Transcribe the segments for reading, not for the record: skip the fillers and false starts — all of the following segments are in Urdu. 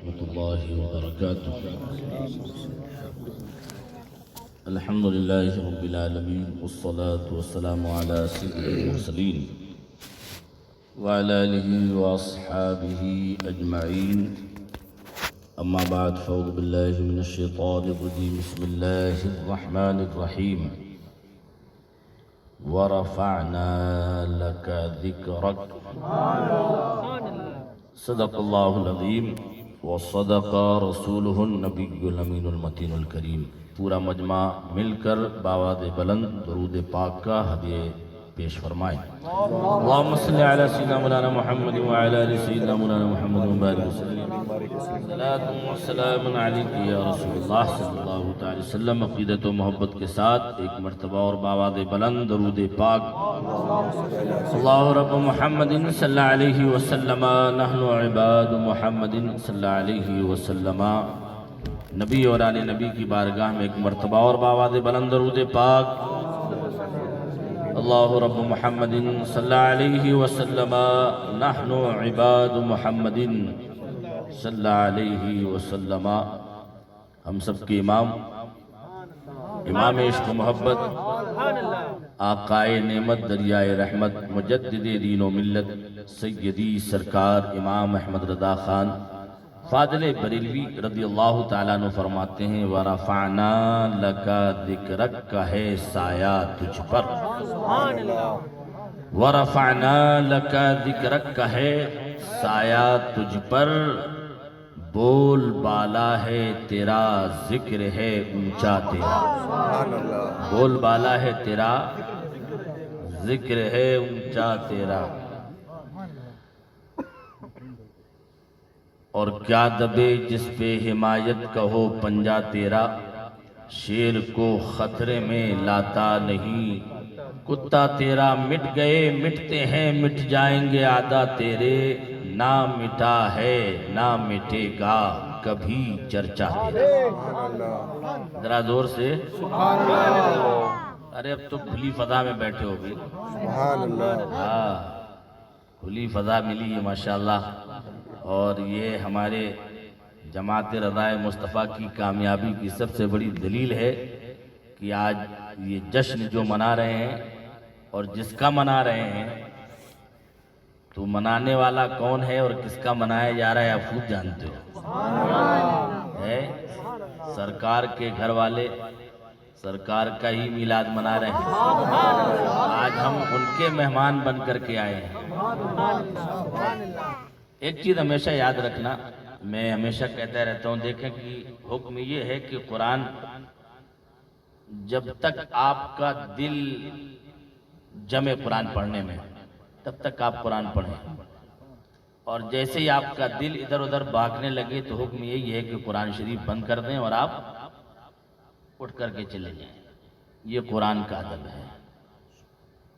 ورحمة الله وبركاته. الحمد لله رب العالمين والصلاة والسلام على سيد المرسلين وعلى آله وأصحابه أجمعين. أما بعد فأعوذ بالله من الشيطان الرجيم. بسم الله الرحمن الرحيم. ورفعنا لك ذكرك. صدق الله العظيم وصدق رسوله النبي الأمين المتين الكريم. پورا مجمع مل کر باواد بلند درود پاک کا ہدیہ پیش فرمائیں. اللهم صل على سيدنا مولانا محمد وعلى آل سيدنا مولانا محمد وبارك وسلم. صلاة والسلام عليك يا رسول اللہ صلی اللہ تعالی وسلم. عقیدت و محبت کے ساتھ ایک مرتبہ اور باواد بلند درود پاک. اللہ رب محمد صلی اللہ علیہ وسلم نحن عباد محمد صلی اللہ علیہ وسلم. نبی اور آل نبی کی بارگاہ میں ایک مرتبہ اور باواد بلند درود پاک. اللہ رب محمد صلی اللہ علیہ وسلم نحن عباد محمد صلی اللہ علیہ وسلم. ہم سب کے امام عشق و محبت آقائے نعمت دریائے رحمت مجدد دین و ملت سیدی سرکار امام احمد رضا خان فاضل بریلوی رضی اللہ تعالیٰ عنہ فرماتے ہیں وَرَفَعْنَا لَكَ ذِكْرَكَ کا ہے سایہ تجھ پر. وَرَفَعْنَا لَكَ ذِكْرَكَ کا ہے سایہ تجھ پر. بول بالا ہے تیرا ذکر ہے اونچا تیرا. بول بالا ہے تیرا ذکر ہے اونچا تیرا. اور کیا دبے جس پہ حمایت کا ہو پنجہ تیرا. شیر کو خطرے میں لاتا نہیں کتا تیرا. مٹ گئے مٹتے ہیں مٹ جائیں گے عادہ تیرے. نہ مٹا ہے نہ مٹے گا کبھی چرچا تیرا. ذرا زور سے ارے اب تو کھلی فضا میں بیٹھے ہو بھی. ہاں کھلی فضا ملی ہے ماشاءاللہ. اور یہ ہمارے جماعت رضائے مصطفیٰ کی کامیابی کی سب سے بڑی دلیل ہے کہ آج یہ جشن جو منا رہے ہیں اور جس کا منا رہے ہیں تو منانے والا کون ہے اور کس کا منایا جا رہا ہے آپ خود جانتے ہو. سرکار کے گھر والے سرکار کا ہی میلاد منا رہے ہیں. آج ہم ان کے مہمان بن کر کے آئے ہیں. ایک چیز ہمیشہ یاد رکھنا, میں ہمیشہ کہتا رہتا ہوں, دیکھیں کہ حکم یہ ہے کہ قرآن جب تک آپ کا دل جمے قرآن پڑھنے میں تب تک آپ قرآن پڑھیں, اور جیسے ہی آپ کا دل ادھر ادھر بھاگنے لگے تو حکم یہی ہے کہ قرآن شریف بند کر دیں اور آپ اٹھ کر کے چلے جائیں. یہ قرآن کا ادب ہے.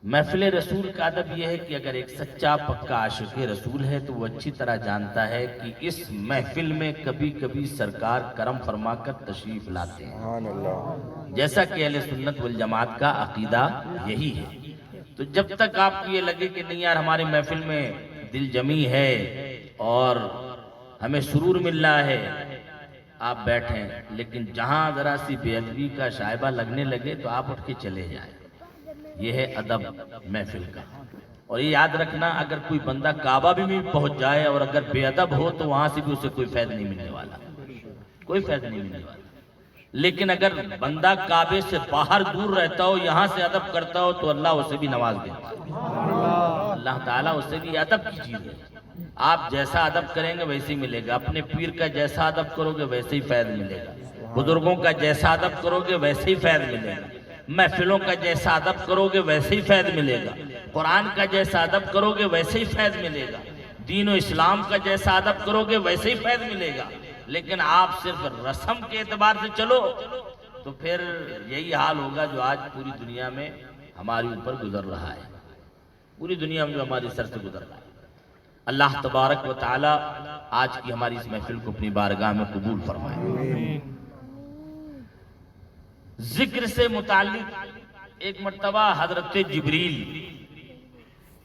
محفل رسول کا ادب یہ ہے کہ اگر ایک سچا پکا عاشق رسول ہے تو وہ اچھی طرح جانتا ہے کہ اس محفل میں کبھی کبھی سرکار کرم فرما کر تشریف لاتے ہیں, جیسا کہ اہل سنت والجماعت کا عقیدہ یہی ہے. تو جب تک آپ کو یہ لگے کہ نہیں یار ہمارے محفل میں دل جمی ہے اور ہمیں سرور مل رہا ہے, آپ بیٹھیں. لیکن جہاں ذرا سی بے ادبی کا شائبہ لگنے لگے تو آپ اٹھ کے چلے جائیں. یہ ہے ادب محفل کا. اور یہ یاد رکھنا, اگر کوئی بندہ کعبہ بھی پہنچ جائے اور اگر بے ادب ہو تو وہاں سے بھی اسے کوئی فائدہ نہیں ملنے والا, کوئی فائدہ نہیں ملنے والا. لیکن اگر بندہ کعبے سے باہر دور رہتا ہو, یہاں سے ادب کرتا ہو تو اللہ اسے بھی نواز دیتا ہے. اللہ تعالیٰ اسے بھی ادب کی چیز ہے. آپ جیسا ادب کریں گے ویسے ہی ملے گا. اپنے پیر کا جیسا ادب کرو گے ویسے ہی فیض ملے گا. بزرگوں کا جیسا ادب کرو گے ویسے ہی فیض ملے گا. محفلوں کا جیسا ادب کرو گے ویسے ہی فیض ملے گا. قرآن کا جیسا ادب کرو گے ویسے ہی فیض ملے گا. دین و اسلام کا جیسا ادب کرو گے ویسے ہی فیض ملے گا. لیکن آپ صرف رسم کے اعتبار سے چلو تو پھر یہی حال ہوگا جو آج پوری دنیا میں ہماری اوپر گزر رہا ہے. پوری دنیا میں جو ہماری سر سے گزر رہا ہے. اللہ تبارک و تعالی آج کی ہماری اس محفل کو اپنی بارگاہ میں قبول فرمائے. ذکر سے متعلق ایک مرتبہ حضرت جبریل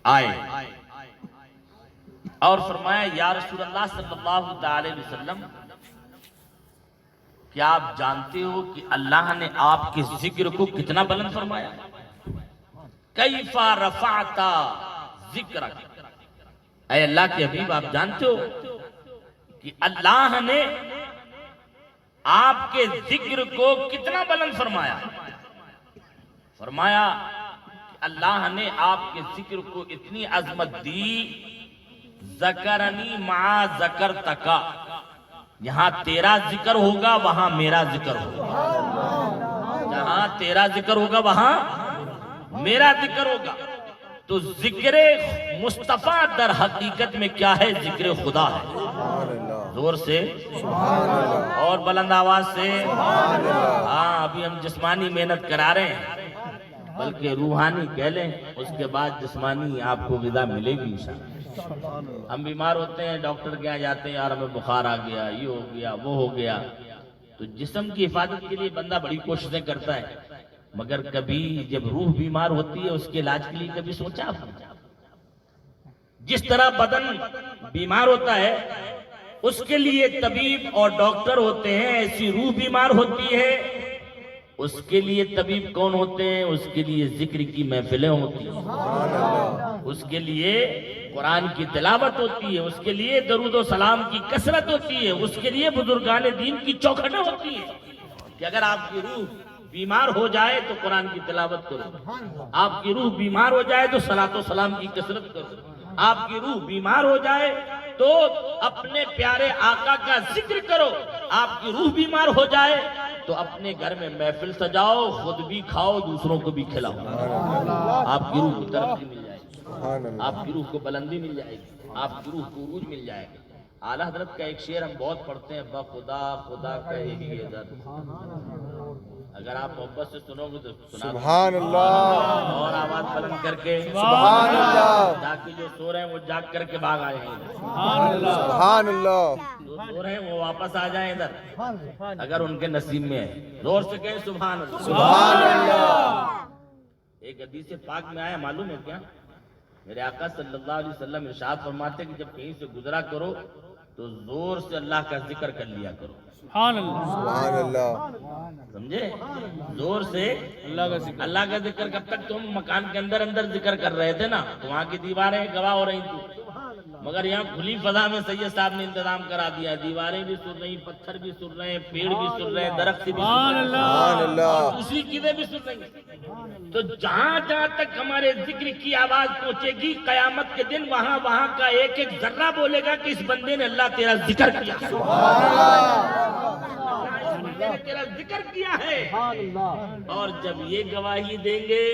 آئے اور فرمایا یا رسول اللہ صلی اللہ تعالی وسلم کیا آپ جانتے ہو کہ اللہ نے آپ کے ذکر کو کتنا بلند فرمایا؟ کیف رفعت ذکرک، اے اللہ کے حبیب آپ جانتے ہو کہ اللہ نے آپ کے ذکر کو کتنا بلند فرمایا؟ فرمایا کہ اللہ نے آپ کے ذکر کو اتنی عظمت دی، ذکرنی مع ذکرتک، یہاں تیرا ذکر ہوگا وہاں میرا ذکر ہوگا، جہاں تیرا ذکر ہوگا وہاں میرا ذکر ہوگا۔ تو ذکر مصطفیٰ در حقیقت میں کیا ہے؟ ذکر خدا ہے۔ زور سے اور بلند آواز سے، ہاں ابھی ہم جسمانی محنت کرا رہے ہیں، بلکہ روحانی کہہ لیں، اس کے بعد جسمانی آپ کو غذا ملے گی انشاءاللہ۔ ہم بیمار ہوتے ہیں، ڈاکٹر کے یہاں جاتے ہیں، یار ہمیں بخار آ گیا، یہ ہو گیا، وہ ہو گیا، تو جسم کی حفاظت کے لیے بندہ بڑی کوششیں کرتا ہے، مگر کبھی جب روح بیمار ہوتی ہے اس کے علاج کے لیے کبھی سوچا آپ نے؟ جس طرح بدن بیمار ہوتا ہے اس کے لیے طبیب اور ڈاکٹر ہوتے ہیں، ایسی روح بیمار ہوتی ہے اس کے لیے طبیب کون ہوتے ہیں؟ اس کے لیے ذکر کی محفلیں ہوتی ہیں، اس کے لیے قرآن کی تلاوت ہوتی ہے، اس کے لیے درود و سلام کی کثرت ہوتی ہے، اس کے لیے بزرگان دین کی چوکھٹیں ہوتی ہیں کہ اگر آپ کی روح بیمار ہو جائے تو قرآن کی تلاوت کرو، آپ کی روح بیمار ہو جائے تو صلاۃ و سلام کی کثرت کرو، آپ کی روح بیمار ہو جائے تو اپنے پیارے آقا کا ذکر کرو، آپ کی روح بیمار ہو جائے تو اپنے گھر میں محفل سجاؤ، خود بھی کھاؤ دوسروں کو بھی کھلاؤ، آپ کی روح کو ترقی مل جائے گی، آپ کی روح کو بلندی مل جائے گی، آپ کی روح کو عروج مل جائے گی۔ اعلیٰ حضرت کا ایک شعر ہم بہت پڑھتے ہیں، بخدا خدا کہے گی ادھر، اگر آپ محبت سے سنو گے تو سنا سبحان اللہ، اور آواز بلند کر کے سبحان اللہ، تاکہ جو سو رہے ہیں وہ جاگ کر کے بھاگ آئے ہیں، سبحان اللہ، جو سو رہے ہیں وہ واپس آ جائیں ادھر اگر ان کے نصیب میں ہے، زور سے کہیں سبحان اللہ، سبحان اللہ۔ ایک حدیث پاک میں آیا معلوم ہے کیا؟ میرے آقا صلی اللہ علیہ وسلم ارشاد فرماتے کہ جب کہیں سے گزرا کرو تو زور سے اللہ کا ذکر کر لیا کرو، سبحان اللہ، سبحان اللہ، سمجھے؟ زور سے اللہ کا ذکر۔ کب تک تم مکان کے اندر اندر ذکر کر رہے تھے نا تو وہاں کی دیواریں گواہ ہو رہی تھی، مگر یہاں کھلی فضا میں سید صاحب نے انتظام کرا دیا، دیواریں بھی سن رہی، پتھر بھی سن رہے ہیں، پیڑ بھی سن رہے ہیں، درخت بھی سن رہے ہیں، سبحان اللہ، دوسری چیزیں بھی سن رہی ہیں۔ تو جہاں جہاں تک ہمارے ذکر کی آواز پہنچے گی قیامت کے دن وہاں وہاں کا ایک ایک ذرہ بولے گا کہ اس بندے نے اللہ تیرا ذکر کیا، نے تیرا ذکر کیا ہے۔ اور جب یہ گواہی دیں گے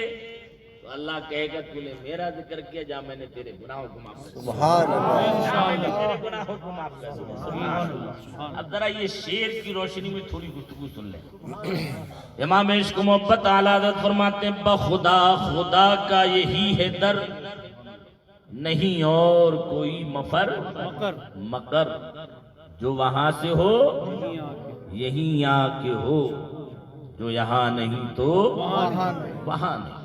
تو اللہ کہے گا تو نے میرا ذکر کیا، جا میں نے تیرے گناہوں کو معاف کر دیا، سبحان اللہ، جا میں نے تیرے گناہوں کو معاف کر دیا۔ سبحان اللہ۔ اب ذرا یہ شعر کی روشنی میں تھوڑی گفتگو سن لیں۔ امام عشق محبت اعلیٰ حضرت فرماتے ہیں بخدا خدا کا یہی ہے در، نہیں اور کوئی مفر مگر، جو وہاں سے ہو یہیں آ کے ہو، جو یہاں نہیں تو وہاں نہیں۔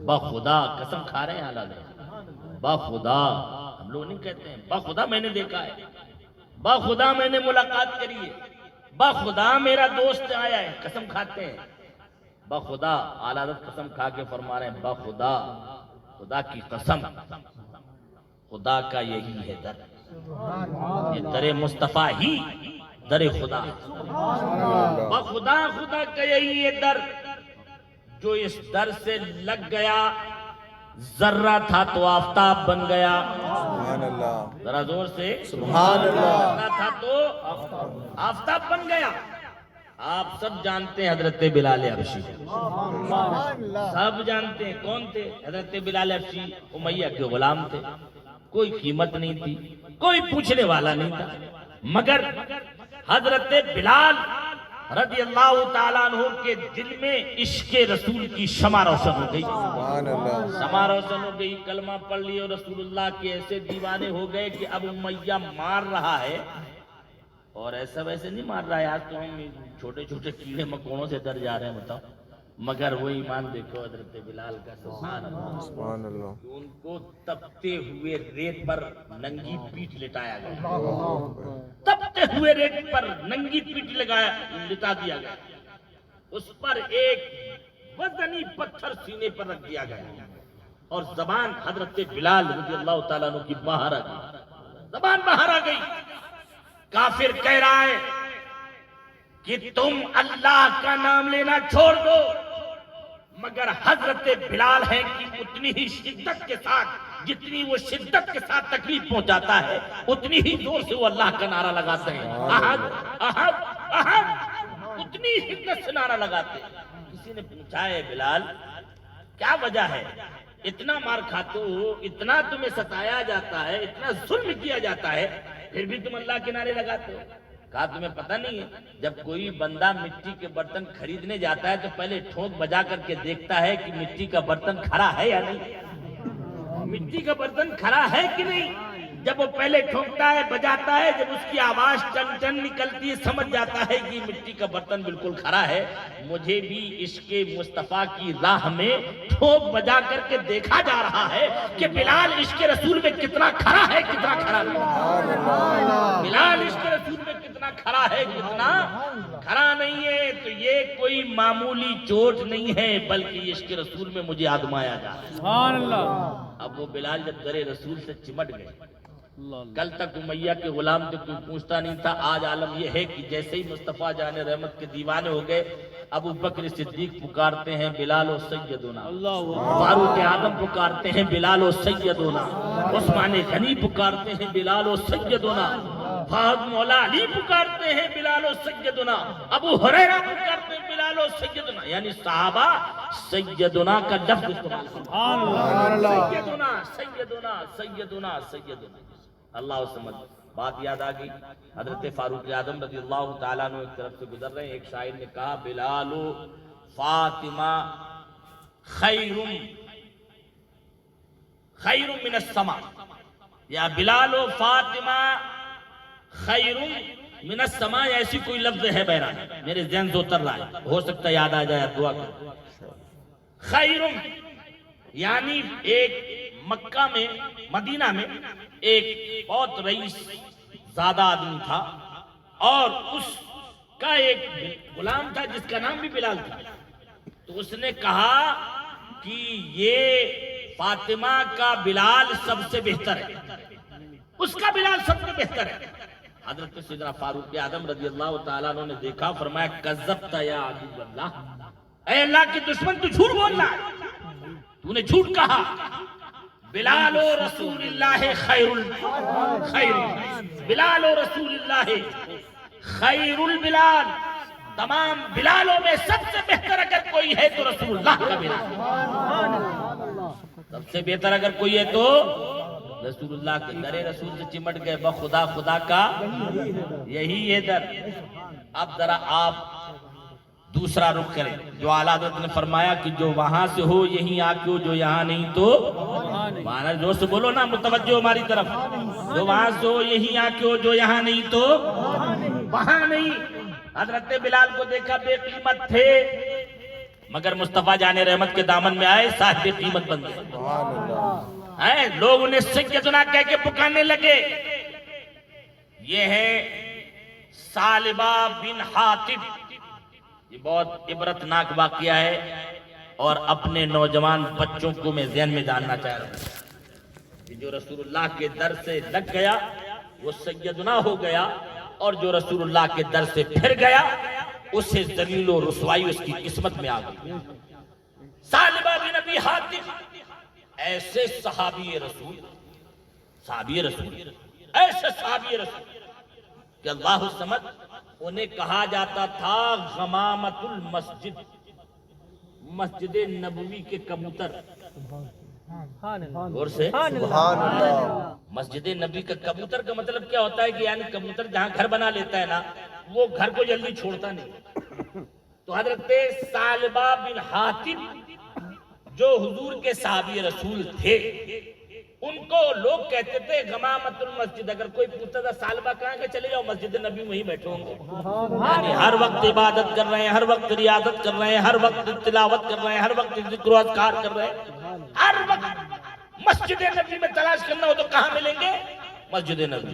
بخدا قسم کھا رہے ہیں اعلیٰ حضرت، بخدا ہم لوگ نہیں کہتے ہیں، بخدا میں نے دیکھا ہے، بخدا میں نے ملاقات کری ہے، بخدا میرا دوست آیا ہے، قسم کھاتے ہیں بخدا۔ اعلیٰ حضرت قسم کھا کے فرما رہے ہیں بخدا، خدا کی قسم، خدا کا یہی ہے در، یہ در مصطفیٰ ہی در خدا، بخدا خدا کا یہی ہے در، جو اس در سے لگ گیا ذرہ تھا تو آفتاب بن گیا، سبحان اللہ، ذرا زور سے سبحان اللہ، ذرہ تھا تو آفتاب بن گیا۔ آپ سب جانتے ہیں حضرت بلال حبشی، سب جانتے ہیں کون تھے حضرت بلال حبشی، امیہ کے غلام تھے، کوئی قیمت نہیں تھی، کوئی پوچھنے والا نہیں تھا، مگر حضرت بلال رضی اللہ تعالیٰ عنہ کے دل میں عشق رسول کی شمع روشن ہو گئی، سبحان اللہ، شمع روشن ہو گئی، کلمہ پڑھ لی اور رسول اللہ کے ایسے دیوانے ہو گئے کہ اب امیہ مار رہا ہے، اور ایسا ویسے نہیں مار رہا ہے، آج تو ہم چھوٹے چھوٹے کیڑے مکوڑوں سے ڈر جا رہے ہیں، بتاؤ مگر وہ ایمان دیکھو حضرت بلال کا، سبحان اللہ، سبحان اللہ، کہ ان کو تپتے ہوئے ریت پر ننگی پیٹھ لٹایا گیا، تپتے ہوئے ریت پر ننگی پیٹھ لٹا دیا گیا، اس پر ایک وزنی پتھر سینے پر رکھ دیا گیا، اور زبان حضرت بلال رضی اللہ تعالیٰ عنہ کی باہر آ گئی، زبان باہر آ گئی۔ کافر کہہ رہا ہے کہ تم اللہ کا نام لینا چھوڑ دو، مگر حضرت بلال ہیں کہ اتنی ہی شدت کے ساتھ، جتنی وہ شدت کے ساتھ تکلیف پہنچاتا ہے، اتنی ہی زور سے وہ اللہ کا نعرہ لگاتے ہیں، احد احد احد، اتنی شدت سے نعرہ لگاتے ہیں۔ کسی نے پوچھا ہے بلال کیا وجہ ہے، اتنا مار کھاتے ہو، اتنا تمہیں ستایا جاتا ہے، اتنا ظلم کیا جاتا ہے، پھر بھی تم اللہ کے نعرے لگاتے ہو؟ کہا تمہیں پتہ نہیں ہے، جب کوئی بندہ مٹی کے برتن خریدنے جاتا ہے تو پہلے ٹھونک بجا کر کے دیکھتا ہے کہ مٹی کا برتن کھرا ہے یا نہیں، مٹی کا برتن کھرا ہے کہ نہیں۔ جب وہ پہلے ٹھونکتا ہے، بجاتا ہے، جب اس کی آواز ٹن ٹن نکلتی ہے، سمجھ جاتا ہے کہ مٹی کا برتن بالکل کھرا ہے۔ مجھے بھی عشق مصطفیٰ کی راہ میں ٹھونک بجا کر کے دیکھا جا رہا ہے کہ بلال عشق رسول میں کتنا کھرا ہے، کتنا کھرا نہیں۔ بلال عشق رسول میں کتنا کھرا ہے، کتنا کھرا نہیں ہے۔ تو یہ کوئی معمولی چوٹ نہیں ہے، بلکہ عشق رسول میں مجھے آزمایا جا رہا ہے۔ سبحان اللہ۔ اب وہ بلال جب در رسول سے چمٹ گئے، کل تک امیہ کے غلام تھے، کوئی پوچھتا نہیں تھا، آج عالم یہ ہے کہ جیسے ہی مصطفیٰ جان رحمت کے دیوانے ہو گئے، ابو بکر صدیق پکارتے ہیں بلال و سیدنا، فاروق اعظم پکارتے ہیں بلال و سیدنا، عثمان غنی پکارتے ہیں بلال و سیدنا، فہد مولا علی پکارتے ہیں بلال و سیدنا، ابو ہریرہ پکارتے ہیں بلال و سیدنا، یعنی صحابہ سیدنا کا لفظ استعمال کرتے ہیں، سیدنا سیدنا سیدنا سیدنا۔ اللہ سمجھ بات یاد آ گئی۔ حضرت فاروق اعظم رضی اللہ تعالیٰ عنہ ایک طرف سے گزر رہے ہیں، ایک شاعر نے کہا بلال فاطمہ خیر من السماء، یا بلال فاطمہ خیر من السماء، ایسی کوئی لفظ ہے بہرحال میرے ذہن سے اتر رہا ہے، ہو سکتا ہے یاد آ جائے، دعا کرو۔ خیر یعنی ایک مکہ میں، مدینہ میں ایک بہت رئیس زیادہ آدمی تھا، اور اس کا ایک غلام تھا جس کا نام بھی بلال تھا۔ تو اس نے کہا کہ یہ فاطمہ کا بلال سب سے بہتر ہے، اس کا بلال سب سے بہتر ہے۔ حضرت سیدنا فاروق اعظم رضی اللہ تعالیٰ عنہ نے دیکھا، فرمایا کذبت یا عدو اللہ، اے اللہ کے دشمن تو جھوٹ بول رہا ہے، تو نے جھوٹ کہا۔ بلال و رسول اللہ خیر بلال و رسول اللہ خیر البلال، تمام بلالوں میں سب سے بہتر اگر کوئی ہے تو رسول اللہ کا بلال، سب سے بہتر اگر کوئی ہے تو رسول اللہ کے۔ در رسول سے چمٹ گئے، بخدا خدا کا یہی ہے در۔ اب ذرا آپ دوسرا رخ کریں، جو اعلیٰ حضرت نے فرمایا کہ جو وہاں سے ہو یہیں آ کے ہو، جو یہاں نہیں تو مانا، جو سے بولو نا متوجہ ہماری طرف، جو وہاں سے ہو یہیں آ کے ہو، جو یہاں نہیں تو وہاں نہیں۔ حضرت بلال کو دیکھا بے قیمت تھے، مگر مصطفیٰ جان رحمت کے دامن میں آئے، صاحب قیمت بن گئے، لوگ انہیں سیدنا کہہ کے پکارنے لگے۔ یہ ہے ثعلبہ بن حاطب، یہ بہت عبرتناک واقعہ ہے، اور اپنے نوجوان بچوں کو میں ذہن میں جاننا چاہ رہا ہوں کہ جو رسول اللہ کے در سے لگ گیا وہ سیدنا ہو گیا، اور جو رسول اللہ کے در سے پھر گیا اسے ذلیل و رسوائی اس کی قسمت میں آ گئی۔ ثعلبہ بن ابی حاطب ایسے صحابی رسول، ایسے صحابی رسول کہ اللہ سمجھ، انہیں کہا جاتا تھا غمامت المسجد، مسجد نبوی کے کبوتر۔ غور سے سبحان اللہ، مسجد نبی کا کبوتر کا مطلب کیا ہوتا ہے کہ یعنی کبوتر جہاں گھر بنا لیتا ہے نا، وہ گھر کو جلدی چھوڑتا نہیں۔ تو حضرت ثعلبہ بن حاطب جو حضور کے صحابی رسول تھے، ان کو لوگ کہتے تھے غمامت المسجد. اگر کوئی پوچھتا تھا سالبہ کہاں کہ چلے جاؤ مسجد نبی وہیں بیٹھے ہوں گے. یعنی ہر وقت عبادت کر رہے ہیں, ہر وقت ریاضت کر رہے ہیں, ہر وقت تلاوت کر رہے ہیں, ہر وقت ذکر و اذکار کر رہے ہیں. ہر وقت مسجد نبی میں تلاش کرنا ہو تو کہاں ملیں گے؟ مسجد نبی.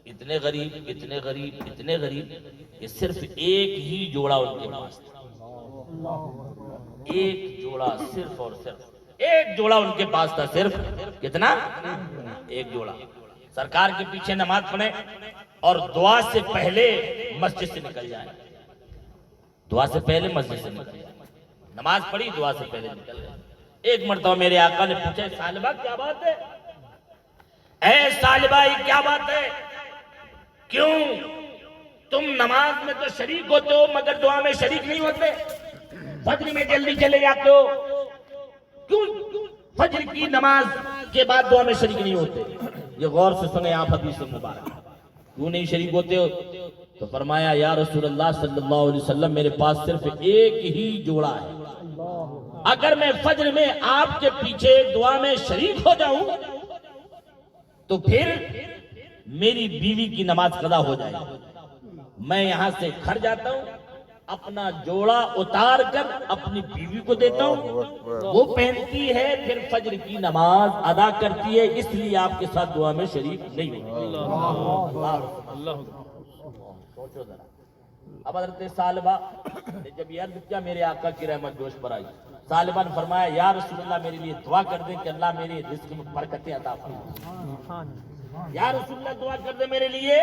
اتنے غریب, اتنے غریب, اتنے غریب کہ صرف ایک ہی جوڑا ان کے پاس تھا. ایک جوڑا, صرف اور صرف ایک جوڑا ان کے پاس تھا. صرف کتنا؟ ایک جوڑا. سرکار کے پیچھے نماز پڑھیں اور دعا سے پہلے مسجد سے نکل جائیں. دعا سے پہلے مسجد سے نکل جائیں. نماز پڑھی, دعا سے پہلے نکل جائیں. ایک مرتبہ میرے آقا نے پوچھا, سالبہ کیا بات ہے؟ اے سالبہ یہ کیا بات ہے؟ کیوں تم نماز میں تو شریک ہوتے ہو مگر دعا میں شریک نہیں ہوتے؟ فجر میں جلدی چلے جاتے ہو, کیوں فجر کی نماز کے بعد دعا میں شریک نہیں ہوتے؟ یہ غور سے سنیں آپ حدیث مبارک. کیوں نہیں شریک ہوتے ہو؟ تو فرمایا یا رسول اللہ صلی اللہ علیہ وسلم میرے پاس صرف ایک ہی جوڑا ہے. اگر میں فجر میں آپ کے پیچھے دعا میں شریک ہو جاؤں تو پھر میری بیوی کی نماز قضا ہو جائے. میں یہاں سے گھر جاتا ہوں, اپنا جوڑا اتار کر اپنی بیوی کو دیتا ہوں, وہ پہنتی ہے, پھر فجر کی نماز ادا کرتی ہے, اس لیے آپ کے ساتھ دعا میں شریک نہیں ہوتی. سوچو ذرا. اب حضرت سالبہ نے جب یہ عرض کیا میرے آقا کی رحمت جوش پر آئی. سالبہ نے فرمایا یا رسول اللہ میرے لیے دعا کر دیں کہ اللہ میرے رزق میں برکتیں عطا فرمائے. یا رسول اللہ دعا کر دیں میرے لیے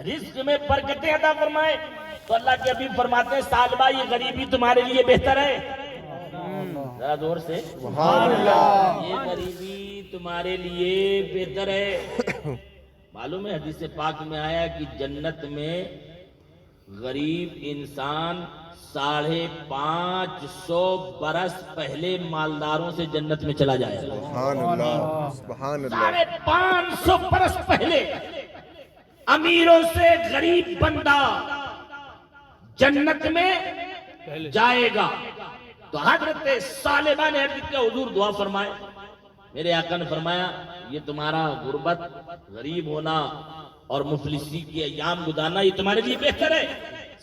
رزق میں برکتیں عطا فرمائے. تو اللہ کے حبیب فرماتے ہیں سالبہ یہ غریبی تمہارے لیے بہتر ہے. ذرا زور سے سبحان اللہ. یہ غریبی تمہارے لیے بہتر ہے. معلوم ہے حدیث پاک میں آیا کہ جنت میں غریب انسان 550 برس پہلے مالداروں سے جنت میں چلا جائے. سبحان اللہ, سبحان اللہ. 550 برس پہلے امیروں سے غریب بندہ جنت میں جائے گا. تو حضرت سالبہ نے عرض کیا حضور دعا فرمائے. میرے آقا نے فرمایا یہ تمہارا غربت, غریب ہونا اور مفلسی کی ایام گزارنا یہ تمہارے لیے بہتر ہے.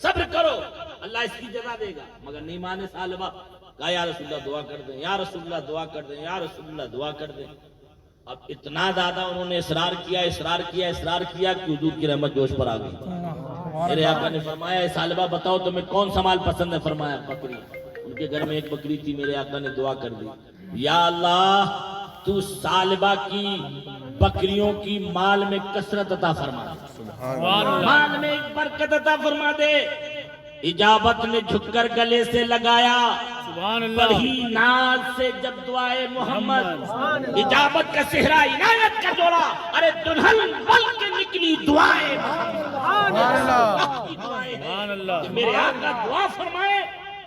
صبر کرو, اللہ اس کی جزا دے گا. مگر نہیں مانے سالبہ. کہا یا رسول اللہ دعا کر دیں, یا رسول اللہ دعا کر دیں, یا رسول اللہ دعا کر دیں. اب اتنا زیادہ انہوں نے اصرار کیا کہ حضور کی رحمت جوش پر آ گئی. میرے آقا نے فرمایا سالبہ بتاؤ تمہیں کون سا مال پسند ہے؟ فرمایا بکری. ان کے گھر میں ایک بکری تھی. میرے آقا نے دعا کر دی یا اللہ تو سالبہ کی بکریوں کی مال میں کثرت عطا فرما دے, مال میں ایک برکت عطا فرما دے. اجابت نے جھک کر گلے سے لگایا, بڑی ناز سے جب دعائے محمد, اجابت کا صحرا عنایت کا جوڑا, ارے دلہن بن کے نکلی دعائے محمد. میرے آقا دعا فرمائے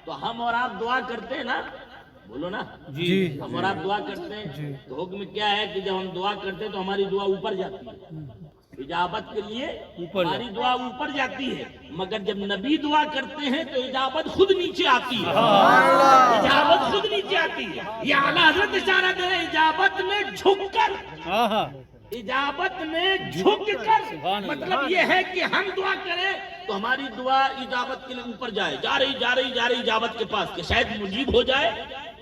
تو ہم اور آپ دعا کرتے ہیں نا, بولو نا جی, ہم اور آپ دعا کرتے ہیں. تو حکم کیا ہے کہ جب ہم دعا کرتے ہیں تو ہماری دعا اوپر جاتی ہے. اجابت کے لیے ہماری دعا اوپر جاتی ہے, مگر جب نبی دعا کرتے ہیں تو اجابت خود نیچے آتی ہے. اجابت خود نیچے آتی ہے. یہ اعلیٰ حضرت اشارہ دے رہے اجابت میں جھک کر, اجابت میں جھک کر. مطلب یہ ہے کہ ہم دعا کریں تو ہماری دعا اجابت کے لیے اوپر جائے, جا رہی اجابت کے پاس کہ شاید مجیب ہو جائے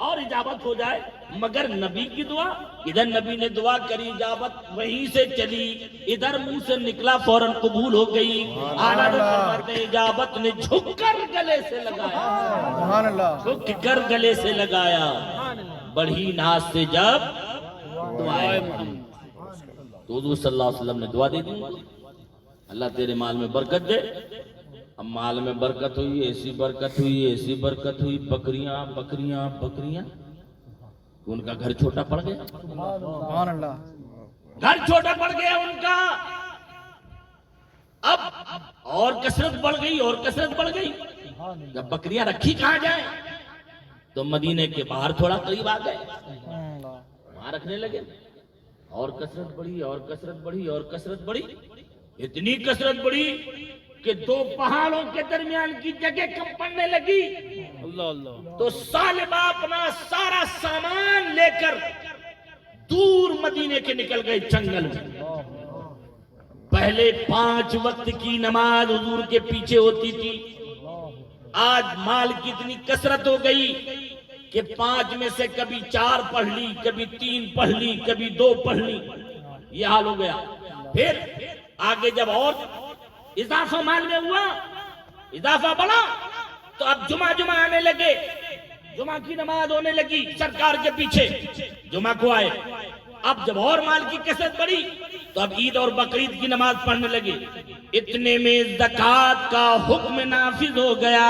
اور اجابت ہو جائے. مگر نبی کی دعا, ادھر نبی نے دعا کری, اجابت وہیں سے چلی, ادھر منہ سے نکلا فوراً قبول ہو گئی. اعلیٰ فرماتے ہیں اجابت نے جھک کر گلے سے لگایا, جھک کر گلے سے لگایا, بڑی ناز سے جب دعائے تو حضور صلی اللہ علیہ وسلم نے دعا دے دی اللہ تیرے مال میں برکت دے. اب مال میں برکت ہوئی, ایسی برکت ہوئی, بکریاں بکریاں بکریاں. ان کا گھر چھوٹا پڑ گیا, سبحان اللہ, گھر چھوٹا پڑ گیا ان کا. اب اور کثرت بڑھ گئی. جب بکریاں رکھی کہاں جائیں تو مدینے کے باہر تھوڑا قریب آ گئے, وہاں رکھنے لگے. اور کثرت بڑھی, اتنی کثرت بڑھی کہ 2 پہاڑوں کے درمیان کی جگہ کم پڑنے لگی. اللہ اللہ. تو سالبہ اپنا سارا سامان لے کر دور مدینے کے نکل گئے جنگل میں. پہلے 5 وقت کی نماز حضور کے پیچھے ہوتی تھی. آج مال کی اتنی کثرت ہو گئی کہ 5 میں سے کبھی 4 پڑھ لی, کبھی 3 پڑھ لی, کبھی 2 پڑھ لی. یہ حال ہو گیا. پھر آگے جب اور اضافہ مال میں ہوا, اضافہ بڑھا, تو اب جمعہ آنے لگے. جمعہ کی نماز ہونے لگی سرکار کے پیچھے, جمعہ کو آئے. اب جب اور مال کی کثرت بڑھی تو اب عید اور بقرعید کی نماز پڑھنے لگے. اتنے میں زکوٰۃ کا حکم نافذ ہو گیا.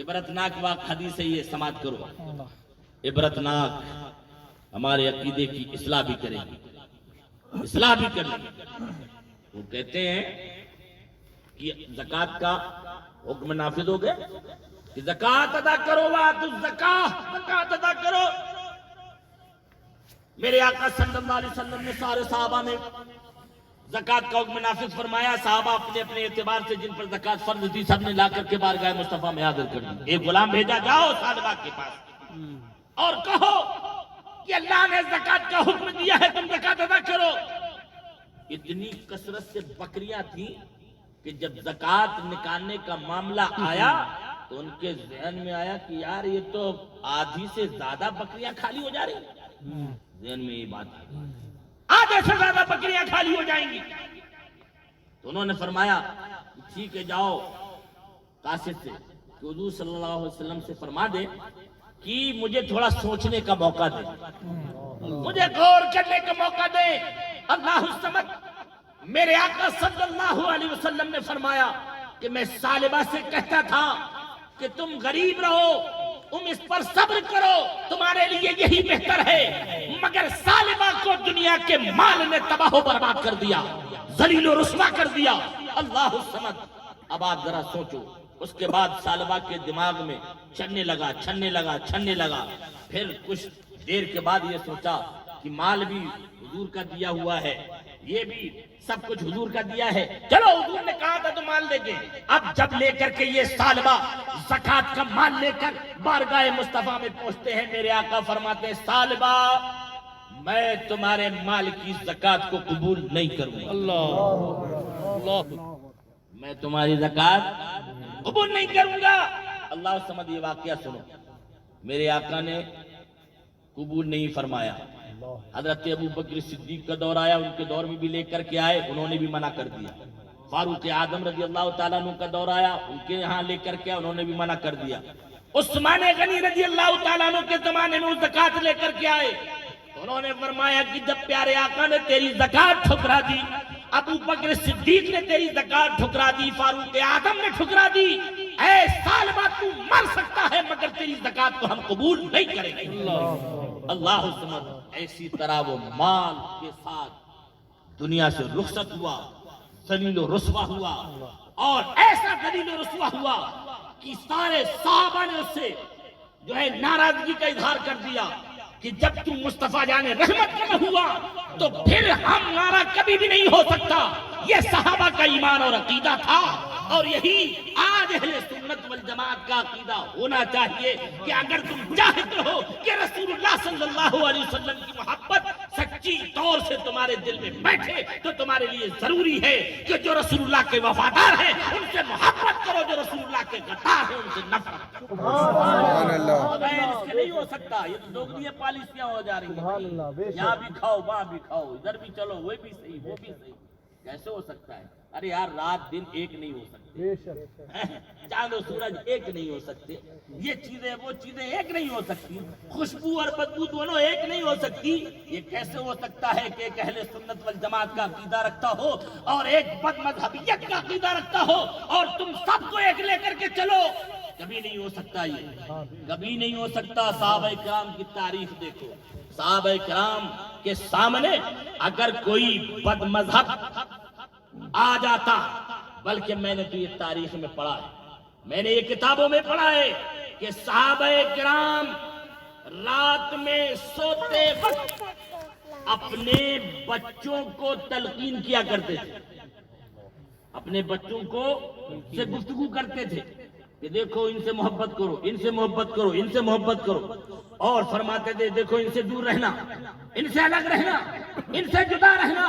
عبرتناک حدیث ہے یہ, سماعت کرو. عبرتناک, ہمارے عقیدے کی اصلاح بھی کرے گی, اصلاح بھی کرے گی. وہ کہتے ہیں کہ زکوٰۃ کا حکم نافذ ہو گیا کہ زکوٰۃ ادا کرو. وآتوا الزکاۃ, زکوٰۃ ادا کرو. میرے آقا صلی اللہ علیہ وسلم نے سارے صحابہ میں زکوٰۃ کا حکم نافذ فرمایا. صحابہ اپنے اپنے اعتبار سے جن پر زکوٰۃ فرض تھی سب نے لا کر کے بارگاہ مصطفیٰ میں حاضر کر دی. ایک غلام بھیجا, جاؤ سالبہ کے پاس اور کہو کہ اللہ نے زکوٰۃ کا حکم دیا ہے, تم زکوٰۃ ادا کرو. اتنی کثرت سے بکریاں تھیں کہ جب زکوٰۃ نکالنے کا معاملہ آیا تو ان کے ذہن میں آیا کہ یار یہ تو آدھی سے زیادہ بکریاں خالی ہو جا رہی ہیں. ذہن میں یہ بات آئی, آدھے سے زیادہ بکریاں خالی ہو جائیں گی. تو انہوں نے فرمایا ٹھیک ہے, جاؤ قاصد سے کہ حضور صلی اللہ علیہ وسلم سے فرما دے کہ مجھے تھوڑا سوچنے کا موقع دے, مجھے غور کرنے کا موقع دے. اللہ الصمد, میرے آقا صلی اللہ علیہ وسلم نے فرمایا کہ میں سالبہ سے کہتا تھا کہ تم غریب رہو, تم اس پر صبر کرو, تمہارے لیے یہی بہتر ہے. مگر سالبہ کو دنیا کے مال نے تباہ و برباد کر دیا, ذلیل و رسوا کر دیا. اللہ الصمد. اب آپ ذرا سوچو, اس کے بعد سالبہ کے دماغ میں چھننے لگا. پھر کچھ دیر کے بعد یہ سوچا کہ مال بھی حضور کا دیا ہوا ہے, یہ بھی سب کچھ حضور کا دیا ہے, چلو حضور نے کہا تھا تو مال لے گئے. اب جب لے کر کے یہ سالبہ زکوٰۃ کا مال لے کر بارگاہ مصطفیٰ میں پہنچتے ہیں, میرے آقا فرماتے ہیں سالبہ میں تمہارے مال کی زکوٰۃ کو قبول نہیں کروں گا. اللہ, میں تمہاری زکوٰۃ قبول نہیں کروں گا. اللہ سمجھ, یہ واقعہ سنو. میرے آقا نے قبول نہیں فرمایا. حضرت ابو بکر صدیق کا دور آیا, ان کے دور میں بھی لے کر کے آئے, انہوں نے بھی منع کر دیا. فاروق اعظم رضی اللہ تعالیٰ عنہ کا دور آیا, ان کے یہاں لے کر کے انہوں نے بھی منع کر دیا. عثمان غنی رضی اللہ تعالیٰ عنہ کے زمانے میں وہ زکوٰۃ لے کر کے آئے, انہوں نے فرمایا کہ جب پیارے آقا نے تیری زکوٰۃ ٹھکرا دی, ابو بکر صدیق نے تیری زکوٰۃ ٹھکرا دی, فاروق اعظم نے ٹھکرا دی, اے سالبہ تو مر سکتا ہے مگر تیری زکوٰۃ کو ہم قبول نہیں کریں گے. اللہ سمجھ. ایسی طرح وہ مال کے ساتھ دنیا سے رخصت ہوا, ذلیل و رسوا ہوا, اور ایسا ذلیل و رسوا ہوا کہ سارے صحابہ نے اس سے جو ہے ناراضگی کا اظہار کر دیا کہ جب تم مصطفیٰ جان رحمت کا نہ ہوا تو پھر ہمارا کبھی بھی نہیں ہو سکتا. یہ صحابہ کا ایمان اور عقیدہ تھا, اور یہی آج اہل سنت والجماعت کا عقیدہ ہونا چاہیے کہ اگر تم چاہتے ہو کہ رسول اللہ صلی اللہ علیہ وسلم کی محبت سچی طور سے تمہارے دل میں بیٹھے تو تمہارے لیے ضروری ہے کہ جو رسول اللہ کے وفادار ہیں ان سے محبت کرو, جو رسول اللہ کے غدار ہیں ان سے نفرت کرو. سبحان اللہ. اس سے نہیں ہو سکتا, یہ تو دوگنی پالیسیاں ہو جا رہی ہیں, یہاں بھی کھاؤ وہاں بھی کھاؤ, ادھر بھی چلو وہ بھی صحیح وہ بھی صحیح. کیسے ہو سکتا ہے؟ ارے یار رات دن ایک نہیں ہو سکتے, چاند و سورج ایک نہیں ہو سکتے, یہ چیزیں وہ چیزیں ایک نہیں ہو سکتی, خوشبو اور بدبو دونوں ایک نہیں ہو سکتی. یہ کیسے ہو سکتا ہے کہ ایک اہل سنت والجماعت کا عقیدہ رکھتا ہو اور ایک بد مذہبیت کا عقیدہ رکھتا ہو اور تم سب کو ایک لے کر کے چلو؟ کبھی نہیں ہو سکتا, یہ کبھی نہیں ہو سکتا. صحابہ کرام کی تاریخ دیکھو, صحابہ کرام کے سامنے اگر کوئی بد مذہب آ جاتا, بلکہ میں نے تو یہ تاریخ میں پڑھا ہے, میں نے یہ کتابوں میں پڑھا ہے کہ صحابہ کرام رات میں سوتے وقت اپنے بچوں کو تلقین کیا کرتے تھے, اپنے بچوں کو سے گفتگو کرتے تھے کہ دیکھو ان سے محبت کرو, ان سے محبت کرو, ان سے محبت کرو. اور فرماتے تھے دیکھو ان سے دور رہنا، ان سے الگ رہنا، ان سے جدا رہنا،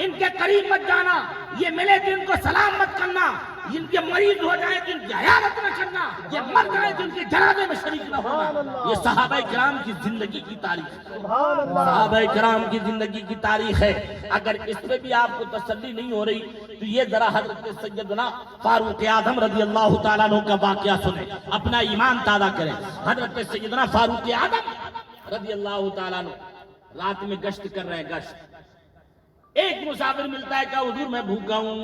ان کے قریب مت جانا، یہ ملے تو ان کو سلام مت کرنا، جن کے مریض ہو جائے تو ان کی عیادت نہ کرنا، یہ مر جائے تو ان کے جنازے میں شریک نہ ہونا۔ یہ صحابہ کرام کی زندگی کی تاریخ ہے، صحابہ کرام کی زندگی کی تاریخ ہے۔ اگر اس میں بھی آپ کو تسلی نہیں ہو رہی تو یہ ذرا حضرت سیدنا فاروق اعظم رضی اللہ تعالیٰ عنہ کا واقعہ سنیں، اپنا ایمان تازہ کریں۔ حضرت سیدنا فاروق اعظم رضی اللہ تعالیٰ عنہ رات میں گشت کر رہے ہیں، گشت۔ ایک مسافر ملتا ہے، کہا حضور میں بھوکا ہوں۔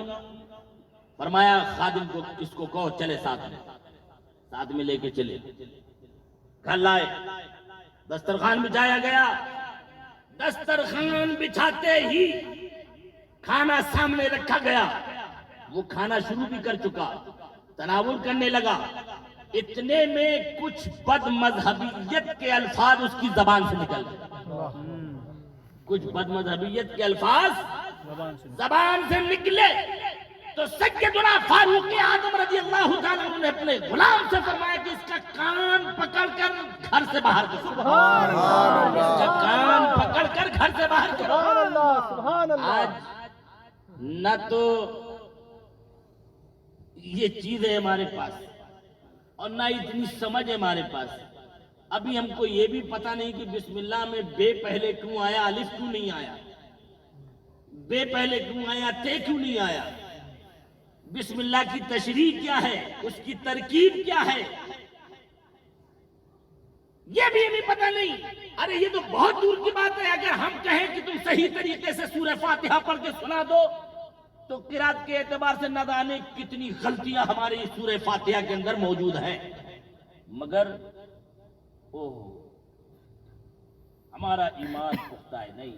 فرمایا خادم کو اس کو کہو چلے ساتھ میں لے کے چلے، گھر لائے، دسترخوان بچھایا گیا۔ دسترخوان بچھاتے ہی کھانا سامنے رکھا گیا، وہ کھانا شروع بھی کر چکا، تناول کرنے لگا۔ اتنے میں کچھ بد مذہبیت کے الفاظ اس کی زبان سے نکل گئے، کچھ بد مذہبیت کے الفاظ زبان سے نکلے تو سیدنا فاروق اعظم رضی اللہ تعالیٰ عنہ نے اپنے غلام سے فرمایا کہ اس کا کان پکڑ کر گھر سے باہر کرو، اس کا کان پکڑ کر گھر سے باہر کرو۔ آج نہ تو یہ چیزیں ہمارے پاس اور نہ اتنی سمجھ ہمارے پاس۔ ابھی ہم کو یہ بھی پتہ نہیں کہ بسم اللہ میں بے پہلے کیوں آیا، الف کیوں نہیں آیا، بے پہلے کیوں آیا، تے کیوں نہیں آیا، بسم اللہ کی تشریح کیا ہے، اس کی ترکیب کیا ہے، یہ بھی ہمیں پتہ نہیں۔ ارے یہ تو بہت دور کی بات ہے، اگر ہم کہیں کہ تم صحیح طریقے سے سورہ فاتحہ پڑھ کے سنا دو تو قرات کے اعتبار سے نہ جانے کتنی غلطیاں ہماری سورہ فاتحہ کے اندر موجود ہیں، مگر ہمارا ایمان پختہ ہے نہیں۔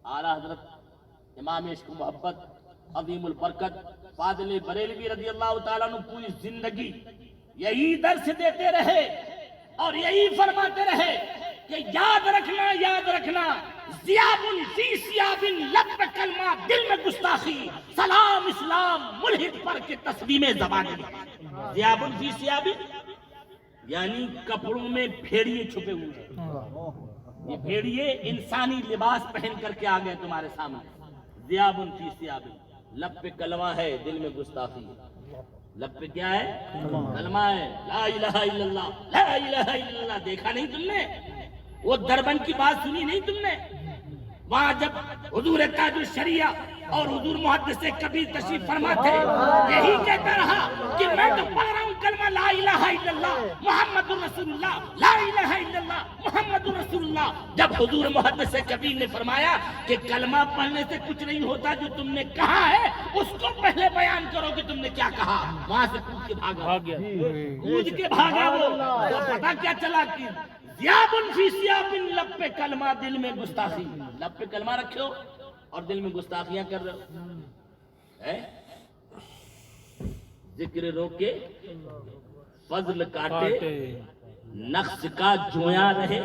اعلیٰ حضرت امام عشق و محبت عظیم البرکت فاضل بریلوی رضی اللہ تعالیٰ عنہ پوری زندگی یہی درس دیتے رہے اور یہی فرماتے رہے کہ یاد رکھنا ذیاب فی سیاب لب پہ کلمہ دل میں گستاخی، سلام اسلام ملحد پر کے تسلیم زبانی۔ ذیاب فی سیاب یعنی کپڑوں میں بھیڑیے چھپے ہوئے ہیں، یہ بھیڑیے انسانی لباس پہن کر کے آ گئے تمہارے سامنے۔ ذیاب فی سیاب، لب پہ کلمہ ہے دل میں گستاخی ہے۔ لب پہ کیا ہے؟ کلمہ ہے، لا الہ الا اللہ، لا الہ الا اللہ۔ دیکھا نہیں تم نے وہ دربند کی بات سنی نہیں تم نے؟ وہاں جب حضور تاج الشریعہ اور حضور محدث کبیر تشریف فرما تھے، یہی کہتا رہا کہ میں تو پڑھ رہا ہوں کلمہ لا الہ الا اللہ محمد رسول اللہ، لا الہ الا اللہ محمد رسول اللہ۔ جب حضور محدث کبیر نے فرمایا کہ کلمہ پڑھنے سے کچھ نہیں ہوتا، جو تم نے کہا ہے اس کو پہلے بیان کرو کہ تم نے کیا کہا، وہاں سے کود کے بھاگا وہ۔ تو پتا کیا چلا کہ ذیاب فی سیاب، لب پہ کلمہ دل میں گستاخی، لب پہ کلمہ رکھے ہو اور دل میں گستاخیاں کر رہے ہو۔ ذکر روکے فضل کاٹے، نقص کا جویا رہے،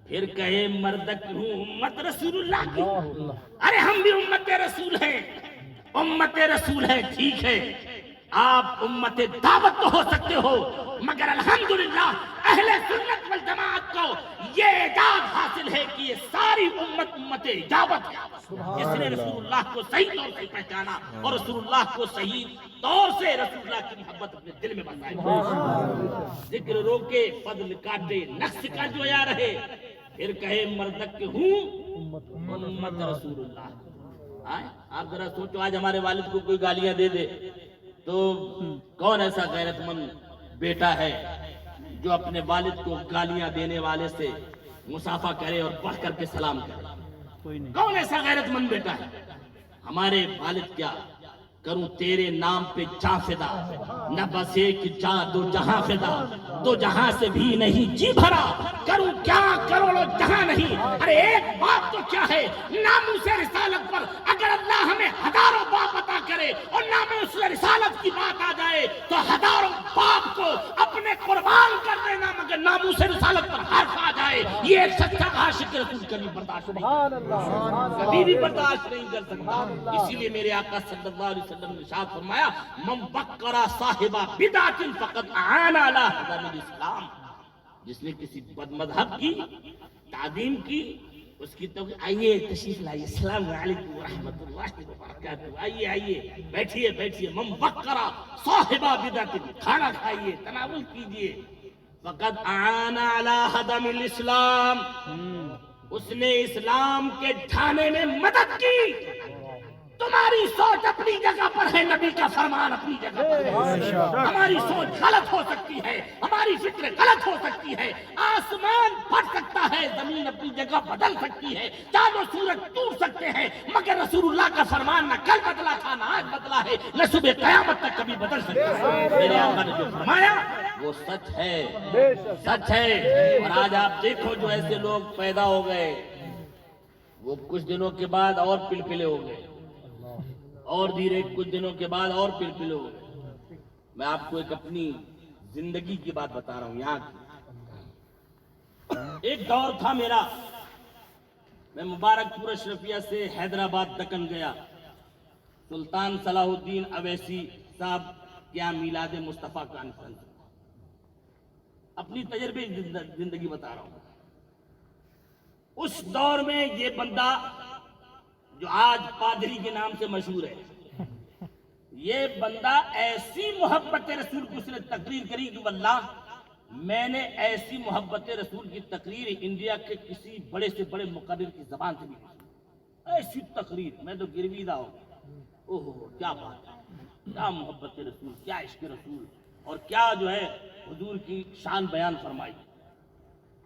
پھر کہے مردک ہوں امت رسول اللہ کی۔ ارے ہم بھی امت رسول ہیں، امت رسول ہیں، ٹھیک ہے آپ امت دعوت تو ہو سکتے ہو، مگر الحمدللہ اہل سنت والجماعت کو یہ اعجاز حاصل ہے کہ یہ ساری امت اجابت ہے۔ اس نے رسول اللہ کو صحیح طور سے پہچانا اور رسول اللہ کو صحیح طور سے رسول اللہ کی محبت اپنے دل میں بسائی۔ ذکر روکے فضل کاٹے، نقص کا جویا رہے، پھر کہے مردک ہوں امت رسول اللہ۔ آپ ذرا سوچو، آج ہمارے والد کو کوئی گالیاں دے دے تو کون ایسا غیرت مند بیٹا ہے جو اپنے والد کو گالیاں دینے والے سے مصافحہ کرے اور پڑھ کر کے سلام کرے؟ کون ایسا غیرت مند بیٹا ہے؟ ہمارے والد کیا کروں تیرے نام پہ جاں فدا، نہ بس ایک جاں دو جہاں فدا، دو جہاں سے بھی نہیں جی بھرا، کروں کیا کروڑوں جہاں نہیں۔ ارے ایک بات تو کیا ہے، ناموس رسالت پر اگر اللہ ہمیں ہزاروں باپ عطا کرے اور ناموس رسالت کی بات آ جائے تو ہزاروں باپ کو اپنے قربان کر دینا، مگر ناموس رسالت پر حرف آ جائے یہ ایک سچا عاشق رسول کبھی برداشت نہیں، کبھی بھی برداشت نہیں کر سکتا۔ اسی لیے میرے آقا صلی اللہ علیہ وسلم نے ارشاد فرمایا من وقر صاحب بدعۃ فقد اعان علی هدم الاسلام۔ جس نے کسی بد مذہب کی تعظیم کی اس کی تو آئیے تشریف لائیے، السلام علیکم ورحمۃ اللہ وبرکاتہ، آئیے آئیے بیٹھیے بیٹھیے، من بکرا صاحبہ بدعت، کھانا کھائیے، تناول کیجیے، فقد اعان علی ہدم الاسلام، اس نے اسلام کے ڈھانے میں مدد کی۔ تمہاری سوچ اپنی جگہ پر ہے، نبی کا فرمان اپنی جگہ پر ہے، ہماری سوچ غلط ہو سکتی ہے، ہماری فکر غلط ہو سکتی ہے، آسمان پھٹ سکتا ہے، زمین اپنی جگہ بدل سکتی ہے، چاند و سورج ٹوٹ سکتے ہیں، مگر رسول اللہ کا فرمان نہ کل بدلا تھا، نہ آج بدلا ہے، نہ صبح قیامت تک کبھی بدل سکتا ہے۔ میرے آقا نے جو فرمایا وہ سچ ہے، سچ ہے۔ اور آج آپ دیکھو جو ایسے لوگ پیدا ہو گئے وہ کچھ دنوں کے بعد اور پلپلے ہو گئے، اور دھیرے کچھ دنوں کے بعد اور پلپلے ہو گئے۔ میں آپ کو ایک اپنی زندگی کی بات بتا رہا ہوں یہاں کی۔ ایک دور تھا میرا، میں مبارک پور اشرفیہ سے حیدرآباد دکن گیا، سلطان صلاح الدین اویسی صاحب کیا میلاد مصطفیٰ کانفرنس، اپنی تجربے زندگی بتا رہا ہوں۔ اس دور میں یہ بندہ جو آج پادری کے نام سے مشہور ہے، یہ بندہ ایسی محبت رسول کی اس نے تقریر کری کہ واللہ میں نے ایسی محبت رسول کی تقریر انڈیا کے کسی بڑے سے بڑے مقرر کی زبان سے نہیں سنی۔ ایسی تقریر میں تو گرویدہ ہوں، اوہ کیا بات ہے، کیا محبت رسول، کیا عشق رسول، اور کیا جو ہے حضور کی شان بیان فرمائی۔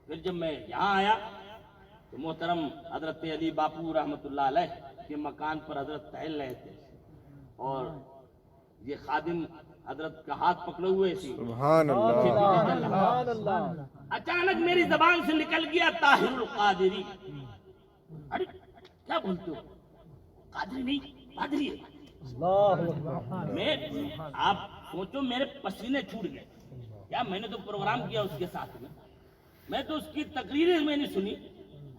پھر جب میں یہاں آیا تو محترم حضرت علی باپو رحمۃ اللہ علیہ کے مکان پر حضرت ٹہل رہے تھے، اور یہ خادم حضرت کا ہاتھ پکڑے ہوئے تھے۔ سبحان اللہ۔ اچانک میری زبان سے نکل گیا طاہر القادری۔ ارے کیا بولتے ہو، قادری نہیں پادری ہے۔ میں آپ سوچو میرے پسینے چھوٹ گئے، کیا میں نے تو پروگرام کیا اس کے ساتھ میں تو اس کی تقریریں میں نے سنی،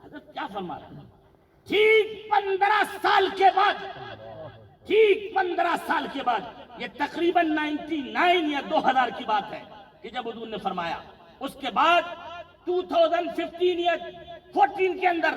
حضرت کیا فرما رہا ہے۔ ٹھیک 15 سال کے بعد، ٹھیک 15 سال کے بعد، یہ تقریباً 99 یا 2000 کی بات ہے کہ جب حضور نے فرمایا، اس کے بعد 2015 یا 14 کے اندر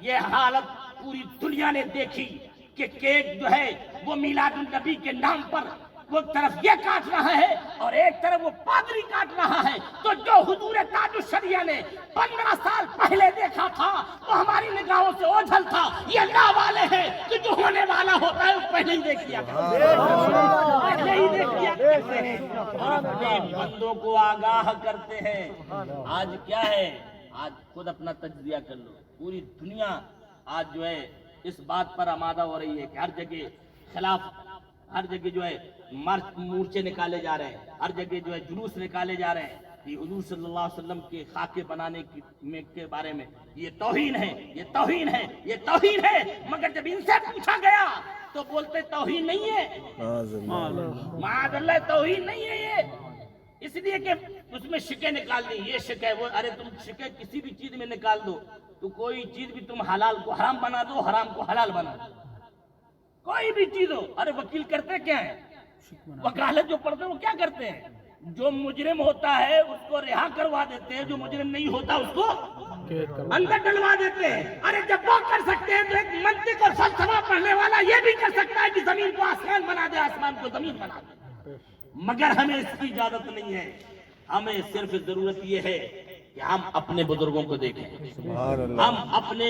یہ حالت پوری دنیا نے دیکھی کہ کیک جو ہے وہ میلاد النبی کے نام پر وہ طرف یہ کاٹ رہا ہے اور ایک طرف وہ پادری کاٹ رہا ہے۔ تو جو حضور تاج الشریعہ نے 15 سال پہلے دیکھا تھا وہ ہماری نگاہوں سے اوجھل تھا، یہ اللہ والے ہیں کہ جو ہونے والا ہوتا ہے وہ پہلے ہی دیکھ لیا پہلے ہی دیکھ لیا کرتے ہیں اور اپنے بندوں کو آگاہ کرتے ہیں۔ آج کیا ہے، آج خود اپنا تجزیہ کر لو، پوری دنیا آج جو ہے اس بات پر آمادہ ہو رہی ہے کہ ہر جگہ خلاف، ہر جگہ جو ہے مورچے نکالے جا رہے ہیں، ہر جگہ جو ہے جلوس نکالے جا رہے ہیں کہ حضور صلی اللہ علیہ وسلم کے خاکے بنانے کے بارے میں یہ توہین ہے، یہ توہین ہے، یہ توہین ہے۔ مگر جب ان سے پوچھا گیا تو بولتے توہین نہیں ہے، معاذ اللہ توہین نہیں ہے یہ، اس لیے کہ اس میں شکے نکال دی، یہ شکے وہ، ارے تم شکے کسی بھی چیز میں نکال دو تو کوئی چیز بھی تم حلال کو حرام بنا دو، حرام کو حلال بنا دو، کوئی بھی چیز ہو۔ ارے وکیل کرتے کیا ہیں، وکالت جو پڑھتے ہیں وہ کیا کرتے ہیں، جو مجرم ہوتا ہے اس کو رہا کروا دیتے ہیں، جو مجرم نہیں ہوتا اس کو اندر ڈلوا دیتے ہیں۔ ارے جب وہ کر سکتے ہیں تو ایک منطق اور فلسفہ پڑھنے والا یہ بھی کر سکتا ہے کہ زمین کو آسمان بنا دے، آسمان کو زمین بنا دے، مگر ہمیں اس کی اجازت نہیں ہے۔ ہمیں صرف ضرورت یہ ہے کہ ہم اپنے بزرگوں کو دیکھیں، ہم اپنے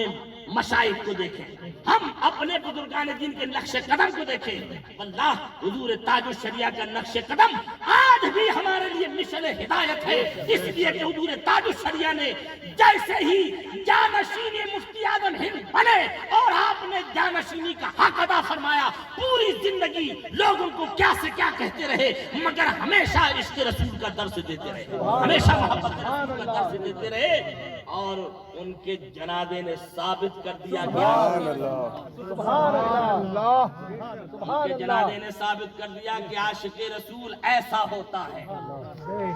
مشائخ کو دیکھیں، ہم اپنے بزرگان دین کے نقش قدم کو دیکھیں۔ واللہ حضور تاج الشریعہ کا نقش قدم آج بھی ہمارے لیے مشعل ہدایت ہے، اس لیے کہ حضور تاج الشریعہ نے جیسے ہی جانشین مفتی اعظم ہند بنے اور آپ نے جانشینی کا حق ادا فرمایا، پوری زندگی لوگوں کو کیا سے کیا کہتے رہے، مگر ہمیشہ عشق رسول کا درس دیتے رہے، ہمیشہ محبت رسول کا درس دیتے رہے، اور ان کے جنازے نے ثابت کر دیا کہ جنازے نے ثابت کر دیا کہ عاشق رسول ایسا ہوتا ہے،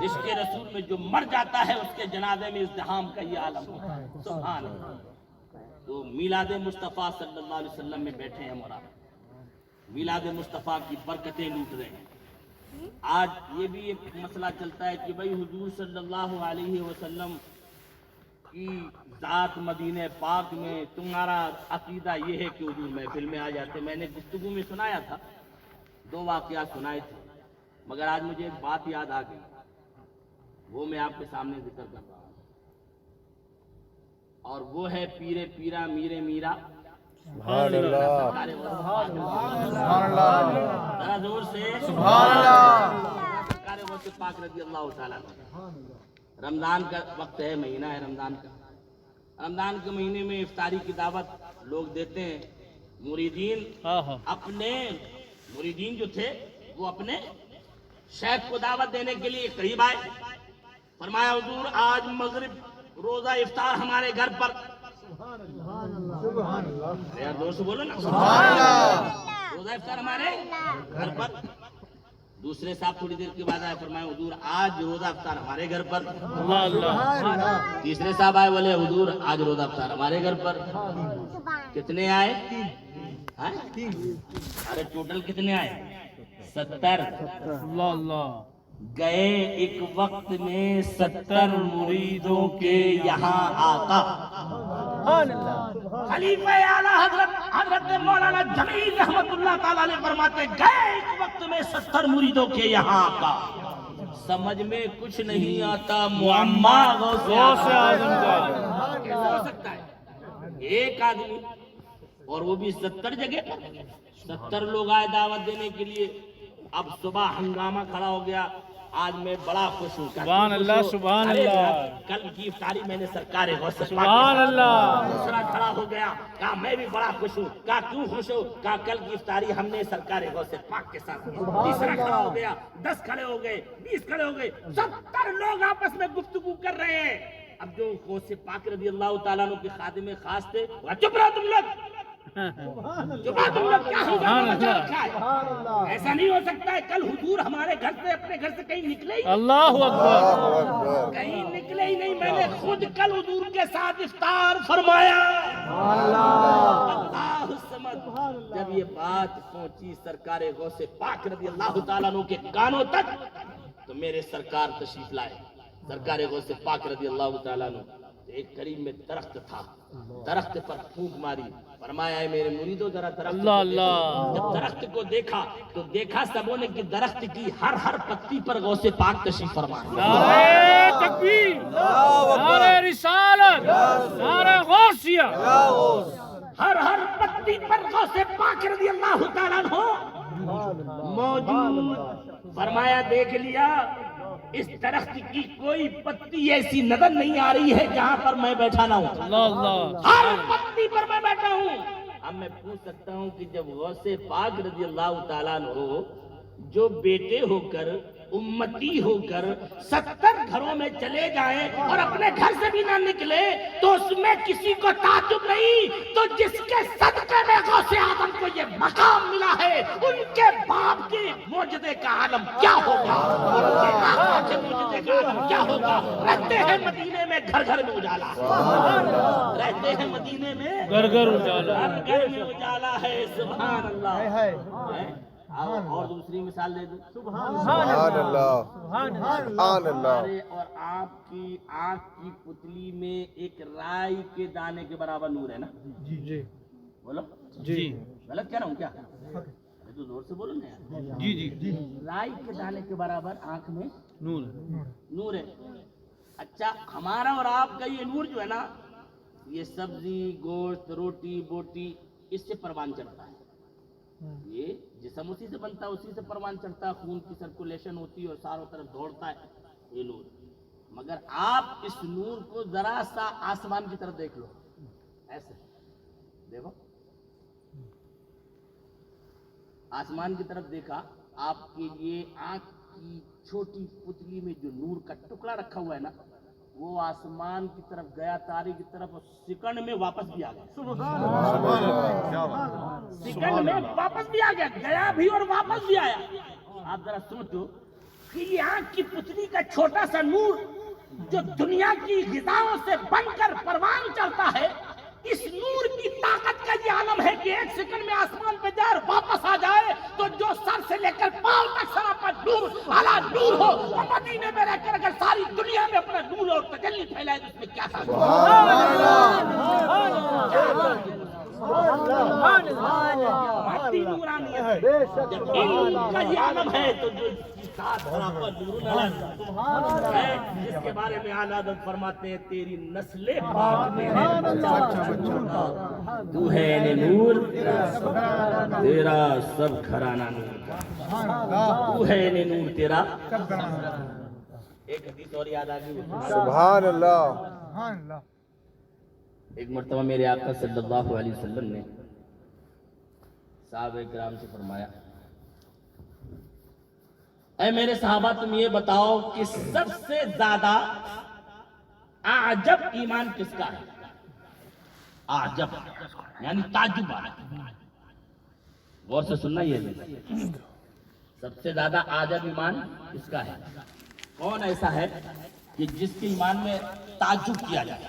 عشق رسول میں جو مر جاتا ہے اس کے جنازے میں ازدحام کا یہ عالم ہوتا ہے۔ سبحان اللہ۔ تو میلاد مصطفیٰ صلی اللہ علیہ وسلم میں بیٹھے ہیں مولانا، میلاد مصطفیٰ کی برکتیں لوٹ رہے ہیں۔ آج یہ بھی ایک مسئلہ چلتا ہے کہ بھائی حضور صلی اللہ علیہ وسلم کی ذات مدینہ پاک میں تمہارا عقیدہ یہ ہے کہ حضور محفل میں آ جاتے. میں نے گفتگو میں سنایا تھا، 2 واقعات سنائے تھے، مگر آج مجھے ایک بات یاد آ گئی، وہ میں آپ کے سامنے ذکر کر رہا ہوں، اور وہ ہے پیرے پیرا میرے میرا. سبحان اللہ، سبحان اللہ، ذرا زور سے سبحان اللہ. سرکار غوث پاک رضی اللہ تعالیٰ عنہ. رمضان کا وقت ہے، مہینہ ہے رمضان کا. رمضان کے مہینے میں افطاری کی دعوت لوگ دیتے ہیں. مریدین اپنے مریدین جو تھے وہ اپنے شیخ کو دعوت دینے کے لیے قریب آئے. فرمایا حضور آج مغرب روزہ افطار ہمارے گھر پر. یار زور سے بولو نا، روزہ افطار ہمارے گھر پر. دوسرے صاحب تھوڑی دیر کے بعد آئے، فرمایا حضور آج روزہ افطار ہمارے گھر پر. تیسرے صاحب آئے، بولے حضور آج روزہ افطار ہمارے گھر پر. کتنے آئے؟ ارے ٹوٹل کتنے آئے؟ 70. گئے ایک وقت میں 70 مریدوں کے یہاں آقا. خلیفہ اعلیٰ حضرت مولانا جمیل رحمت اللہ تعالیٰ علیہ فرماتے گئے ایک وقت میں 70 مریدوں کے یہاں آقا. سمجھ میں کچھ نہیں آتا معما غوث اعظم کا کیسے ہو سکتا ہے؟ ایک آدمی اور وہ بھی 70 جگہ پر. 70 لوگ آئے دعوت دینے کے لیے. اب صبح ہنگامہ کھڑا ہو گیا. آج میں بڑا خوش ہوں. سبحان اللہ، سبحان اللہ. کل کی افطاری میں نے سرکار غوث پاک. سبحان اللہ. دوسرا کھڑا ہو گیا، کہا میں بھی بڑا خوش ہوں. کہا کیوں خوش ہو؟ کہا کل کی افطاری ہم نے سرکار غوث پاک کے ساتھ. تیسرا کھڑا ہو گیا، 10 کھڑے ہو گئے، 20 کھڑے ہو گئے. 70 لوگ آپس میں گفتگو کر رہے ہیں. اب جو غوث پاک رضی اللہ تعالیٰ عنہ کے خادم خاص تھے، چپ رہو تم لوگ، تم لوگ کیا ہنگامہ مچا رکھا ہے؟ ایسا نہیں ہو سکتا ہے. کل حضور ہمارے گھر سے اپنے گھر سے کہیں نکلے ہی اللہ اکبر. کہیں نکلے ہی نہیں. میں نے خود کل حضور کے ساتھ افطار فرمایا. اللہ الصمد. جب یہ بات پہنچی سرکار غوث پاک رضی اللہ تعالیٰ عنہ کے کانوں تک تو میرے سرکار تشریف لائے. سرکار غوث پاک رضی اللہ تعالیٰ عنہ ایک قریب میں درخت تھا، درخت پر پھونک ماری. فرمایا ہے میرے مریدوں ذرا درخت اللہ اللہ. جب درخت کو دیکھا تو دیکھا سبوں نے کہ درخت کی ہر پتی پر غوث پاک تشریف فرما. نعرہ تکبیر، نعرہ رسالت، نعرہ غوثیہ. ہر پتی پر غوث پاک رضی اللہ تعالیٰ عنہ موجود. فرمایا دیکھ لیا اس درخت کی کوئی پتی ایسی نظر نہیں آ رہی ہے جہاں پر میں بیٹھا نہ ہوں. اللہ اللہ. ہر پتی پر میں بیٹھا ہوں. اب میں پوچھ سکتا ہوں کہ جب غوث پاک رضی اللہ تعالیٰ عنہ جو بیٹے ہو کر امتی ہو کر 70 گھروں میں چلے جائیں اور اپنے گھر سے بھی نہ نکلے تو اس میں کسی کو تعجب نہیں. تو جس کے صدقے میں غوث اعظم کو یہ مقام ملا ہے ان کے باپ کے معجزے کا عالم کیا ہوگا، ان کے آقا کے معجزے کا عالم کیا ہوگا. رہتے ہیں مدینے میں گھر گھر میں اجالا، رہتے ہیں مدینے میں گھر گھر اجالا، ہر گھر میں اجالا ہے. سبحان اللہ. اور دوسری مثال دے دوں. سبحان اللہ، سبحان اللہ. اور آپ کی آنکھ کی پتلی میں ایک رائی کے دانے کے برابر نور ہے نا. جی بولو جی غلط کہہ رہا ہوں کیا؟ تو زور سے بولو نا یار. جی. رائی کے دانے کے برابر آنکھ میں نور ہے. اچھا ہمارا اور آپ کا یہ نور جو ہے نا، یہ سبزی گوشت روٹی بوٹی اس سے پروان چڑھتا ہے. یہ جسم اسی سے بنتا ہے، اسی سے پروان چڑھتا ہے، خون کی سرکولیشن ہوتی ہے اور چاروں طرف دوڑتا ہے یہ نور. مگر آپ اس نور کو ذرا سا آسمان کی طرف دیکھ لو، ایسے دیکھو، آسمان کی طرف دیکھا. آپ کے لیے آنکھ کی چھوٹی پتلی میں جو نور کا ٹکڑا رکھا ہوا ہے نا، وہ آسمان کی طرف گیا، تارے کی طرف، اور سیکنڈ میں واپس بھی آ گیا. سیکنڈ میں واپس بھی آ گیا، گیا بھی اور واپس بھی آیا. آپ ذرا سوچو کہ یہ آنکھ کی پتلی کا چھوٹا سا نور جو دنیا کی غذاؤں سے بن کر پروان چڑھتا ہے، اس نور کی طاقت کا یہ عالم ہے کہ ایک سیکنڈ میں آسمان پہ جائے اور واپس آ جائے تو جو سر سے لے کر پاؤں تک سراپا نور اعلیٰ نور ہو تو مدینے میں رہ کر اگر ساری دنیا میں اپنا نور اور تجلی پھیلائے تو اس میں کیا تھا؟ مادی نورانیت ہے، جب علم کا یہ عالم ہے تو جو ساتھ برابر نور ہے، جس کے بارے میں اعلیٰ حضرت فرماتے ہیں تیری نسل پاک میں ہے، تو ہے نور تیرا سب گھرانہ نور کا، تو ہے نور تیرا۔ ایک حدیث اور یاد آ گئی، سبحان اللہ۔ ایک مرتبہ میرے آقا صلی اللہ علیہ وسلم نے صحابہ کرام سے فرمایا، اے میرے صحابہ تم یہ بتاؤ کہ سب سے زیادہ اعجب ایمان کس کا ہے؟ اعجب یعنی تعجب والا، غور سے سننا یہ ہے، سب سے زیادہ اعجب ایمان کس کا ہے؟ کون ایسا ہے کہ جس کے ایمان میں تعجب کیا جائے؟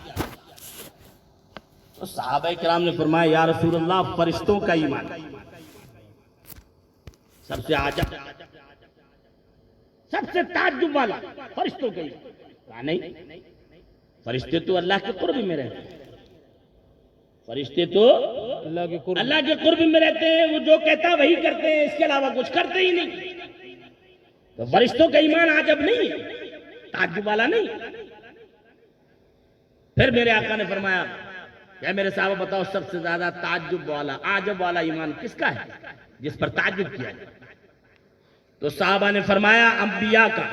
تو صحابہ کرام نے فرمایا یا رسول اللہ فرشتوں کا ایمان سب سے عجب، سب سے تعجب والا فرشتوں کا ایمان۔ کہا نہیں، فرشتے تو اللہ کے قرب میں رہتے ہیں، فرشتے تو اللہ کے قرب میں رہتے ہیں، وہ جو کہتا وہی کرتے ہیں، اس کے علاوہ کچھ کرتے ہی نہیں، تو فرشتوں کا ایمان عجب نہیں ہے، تعجب والا نہیں۔ پھر میرے آقا نے فرمایا کہ میرے صحابہ بتاؤ سب سے زیادہ تعجب والا عجب والا ایمان کس کا ہے جس پر تعجب کیا جائے؟ تو صحابہ نے فرمایا انبیاء کا۔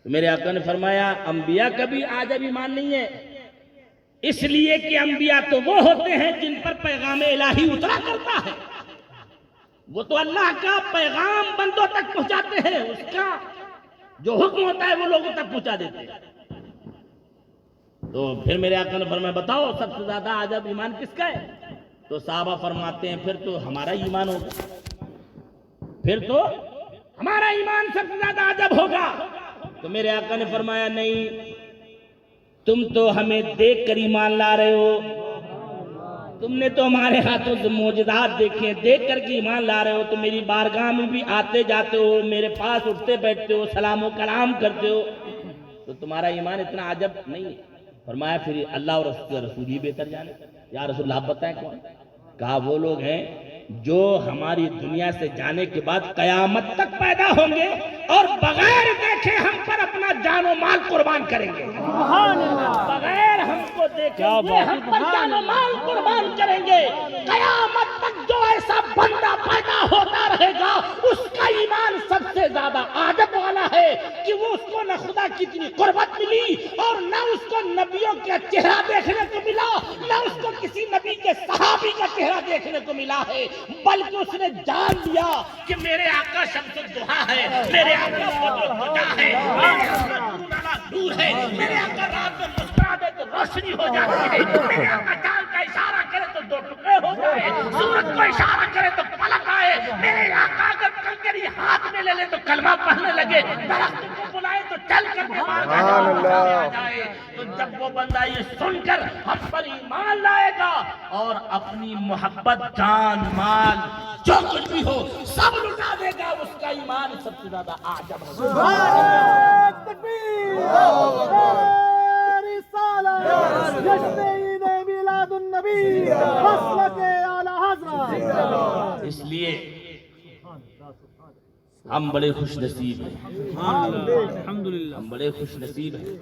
تو میرے آقا نے فرمایا انبیاء کا بھی عجب ایمان نہیں ہے، اس لیے کہ انبیاء تو وہ ہوتے ہیں جن پر پیغام الہی اترا کرتا ہے، وہ تو اللہ کا پیغام بندوں تک پہنچاتے ہیں، اس کا جو حکم ہوتا ہے وہ لوگوں تک پہنچا دیتے ہیں۔ تو پھر میرے آقا نے فرمایا بتاؤ سب سے زیادہ عجب ایمان کس کا ہے؟ تو صحابہ فرماتے ہیں پھر تو ہمارا ایمان ہوگا، پھر تو ہمارا ایمان سب سے زیادہ عجب ہوگا۔ تو میرے آقا نے فرمایا نہیں، تم تو ہمیں دیکھ کر ایمان لا رہے ہو، تم نے تو ہمارے ہاتھوں سے معجزات دیکھے، دیکھ کر کے ایمان لا رہے ہو، تو میری بارگاہ میں بھی آتے جاتے ہو، میرے پاس اٹھتے بیٹھتے ہو، سلام و کلام کرتے ہو، تو تمہارا ایمان اتنا عجب نہیں ہے۔ فرمایا پھر اللہ اور رسول ہی بہتر جانے۔ یا رسول اللہ آپ بتائیں کون؟ کہا وہ لوگ ہیں جو ہماری دنیا سے جانے کے بعد قیامت تک پیدا ہوں گے اور بغیر دیکھے ہم پر اپنا جان و مال قربان کریں گے، بغیر ہم کو دیکھے ہم پر جان و مال قربان کریں گے۔ قیامت تک جو ایسا بندہ پیدا ہوتا رہے گا اس کا ایمان سب سے زیادہ عجب والا ہے کہ وہ اس کو نہ خدا کی اتنی قربت ملی اور نہ اس کو نبیوں کا چہرہ دیکھنے کو ملا، نہ اس کو کسی نبی کے صحابی کا چہرہ دیکھنے کو ملا ہے، بلکہ اس نے جان لیا کہ میرے آقا شمس الضحیٰ ہے، میرے آقا بدر الہدیٰ ہے، میرے آقا نور ہے، میرے آقا رات میں مسکرا دے تو روشنی ہو جاتی ہے، میرے آقا چاند کا اشارہ کرے تو دو ٹکڑے ہو جائے، سورج کو اشارہ کرے تو پلک آئے، میرے آقا اگر کنکری ہاتھ میں لے لے تو کلمہ پڑھنے لگے، درخت کو بلائے تو چل کر کے سبحان اللہ۔ آ جائے۔ تو جب وہ بندہ یہ سن کر ہم پر ایمان لائے گا اور اپنی محبت جان مال جو کچھ بھی ہو سب لٹا دے گا، اس کا ایمان سب سے زیادہ عجب ہوگا۔ اس لیے ہم بڑے خوش نصیب ہیں، ہم بڑے خوش نصیب ہیں۔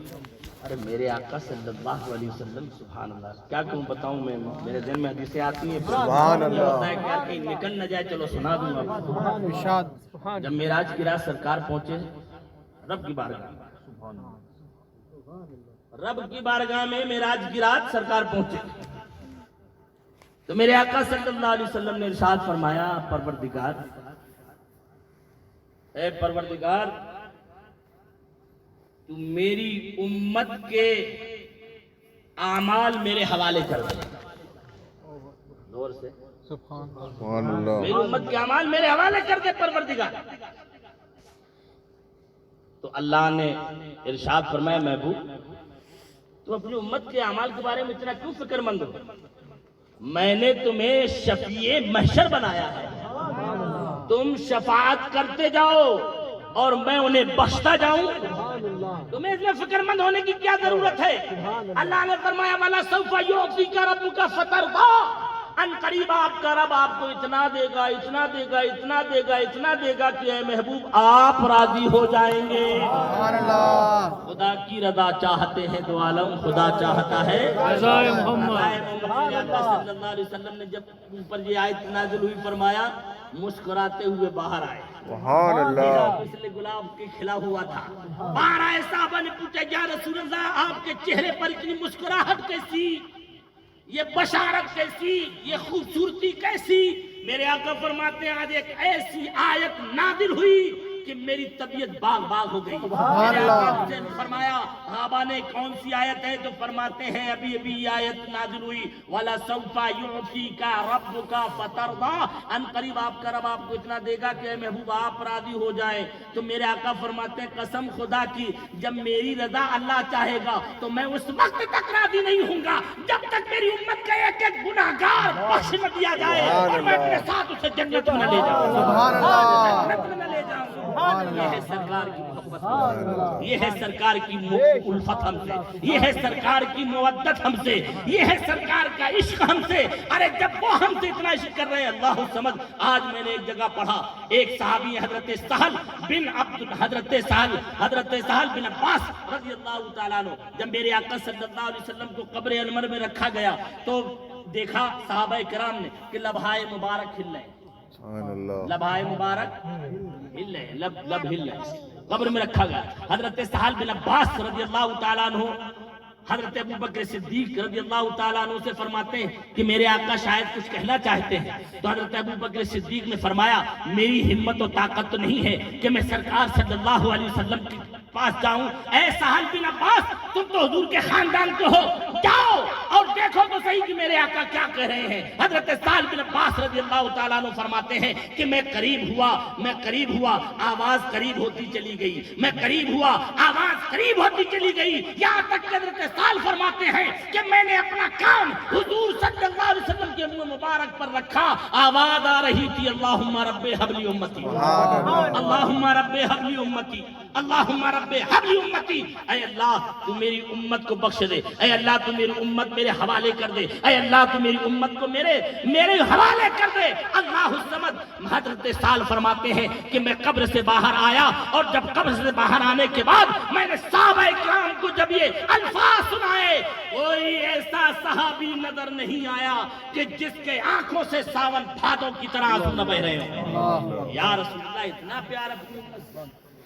ارے میرے آقا صلی اللہ علیہ وسلم سبحان اللہ، کیا کیوں بتاؤں میں، میرے ذہن میں حدیثیں آتی ہیں، سبحان اللہ۔ ہوتا ہے کہ کہیں نکل نہ جائے، چلو سنا دوں گا۔ جب معراج کی رات سرکار پہنچے رب کی بارگاہ میں، رب کی بارگاہ میں معراج کی رات سرکار پہنچے تو میرے آقا صلی اللہ علیہ وسلم نے ارشاد فرمایا پروردگار، اے پروردگار تو میری امت کے اعمال میرے حوالے کر دے، زور سے سبحان اللہ۔ میری امت کے اعمال میرے حوالے کر دے پروردگار۔ تو اللہ نے ارشاد فرمایا محبوب تو اپنی امت کے اعمال کے بارے میں اتنا کیوں فکر مند ہو؟ میں نے تمہیں شفیع محشر بنایا ہے، تم شفاعت کرتے جاؤ اور میں انہیں بخشتا جاؤں. تمہیں اس میں فکر مند ہونے کی کیا ضرورت ہے؟ اللہ نے فرمایا وَلَا سَوْفَ يُعْطِيكَ رَبُّكَ فَتَرْضَىٰ. ان قریب آپ کا رب آپ کو اتنا دے گا اتنا دے گا اتنا دے گا اتنا دے گا کہ اے محبوب آپ راضی ہو جائیں گے. خدا کی رضا چاہتے ہیں دو عالم، خدا چاہتا ہے رضائے محمد. آقا صلی اللہ علیہ وسلم نے جب اوپر یہ آیت نازل ہوئی فرمایا مسکراتے ہوئے باہر آئے. سبحان اللہ. مثل گلاب کے کھلا ہوا تھا. باہر آئے صحابہ نے پوچھا یا رسول اللہ آپ کے چہرے پر اتنی مسکراہٹ کیسی، یہ بشارت کیسی، یہ خوبصورتی کیسی؟ میرے آقا فرماتے ہیں آج ایک ایسی آیت نازل ہوئی کہ میری طبیعت باغ باغ ہو گئی. میرے آقا سے فرمایا صحابہ نے کون سی آیت ہے؟ تو فرماتے ہیں ابھی ابھی یہ آیت نازل ہوئی وَلَا سَوْفَ يُعْطِيكَ رَبُّكَ فَتَرْضَىٰ. ان قریب آپ کا رب آپ کو اتنا دے گا کہ اے محبوب آپ راضی ہو جائیں. تو میرے آقا فرماتے ہیں قسم خدا کی جب میری رضا اللہ چاہے گا تو میں اس وقت تک راضی نہیں ہوں گا جب تک میری امت کا ایک ایک گناہگار بخش نہ دیا جائے اور میں اپنے ساتھ اسے جنت میں نہ لے جاؤں. جنت میں نہ لے جاؤں. یہ ہے سرکار کی محبت، یہ ہے سرکار کی الفت ہم سے، یہ ہے سرکار کی مودت ہم سے، یہ ہے سرکار کا عشق ہم سے. ارے جب وہ ہم سے اتنا عشق کر رہے ہیں اللہ سمجھ. آج میں نے ایک جگہ پڑھا ایک صحابی حضرت سہل بن عباس رضی اللہ تعالیٰ عنہ جب میرے آقا صلی اللہ علیہ وسلم کو قبر انور میں رکھا گیا تو دیکھا صحابہ کرام نے کہ لبھائے مبارک ہل رہے. لبھائے مبارک ہل رہے، لب ہل رہے. قبر میں رکھا گیا. حضرت سہل بن عباس رضی اللہ تعالیٰ عنہ حضرت ابو بکر صدیق رضی اللہ تعالیٰ عنہ سے فرماتے ہیں کہ میرے آقا شاید کچھ کہنا چاہتے ہیں. تو حضرت ابو بکر صدیق نے فرمایا میری ہمت و طاقت تو نہیں ہے کہ میں سرکار صلی اللہ علیہ وسلم کے پاس جاؤں. اے سہل بن عباس تم تو حضور کے خاندان کے ہو، جاؤ اور دیکھو تو صحیح کہ میرے آقا کیا کہہ رہے ہیں. حضرت سہل بن عباس رضی اللہ تعالیٰ عنہ فرماتے ہیں کہ میں قریب ہوا آواز قریب ہوتی چلی گئی، میں قریب ہوا آواز قریب ہوتی چلی گئی، یہاں تک کہ حضرت سہل فرماتے ہیں کہ میں نے اپنا کان حضور صلی اللہ علیہ وسلم کے منہ مبارک پر رکھا، آواز آ رہی تھی اللہم رب حبلی امتی، اللہم رب حبلی امتی، اللہم رب حبلی امتی. اے اللہ تو میری امت کو بخش دے، اے اللہ تو میری امت میرے حوالے کر دے، اے اللہ تو میری امت کو میرے حوالے کر دے. اللہ الصمد. حضرت سال فرماتے ہیں کہ میں قبر سے باہر آیا اور جب قبر سے باہر آنے کے بعد میں نے صحابہ کرام کو جب یہ الفاظ سنائے کوئی ایسا صحابی نظر نہیں آیا کہ جس کے آنکھوں سے ساون بھادوں کی طرح آنسو نہ بہ رہے ہوں. یا رسول اللہ اتنا پیارا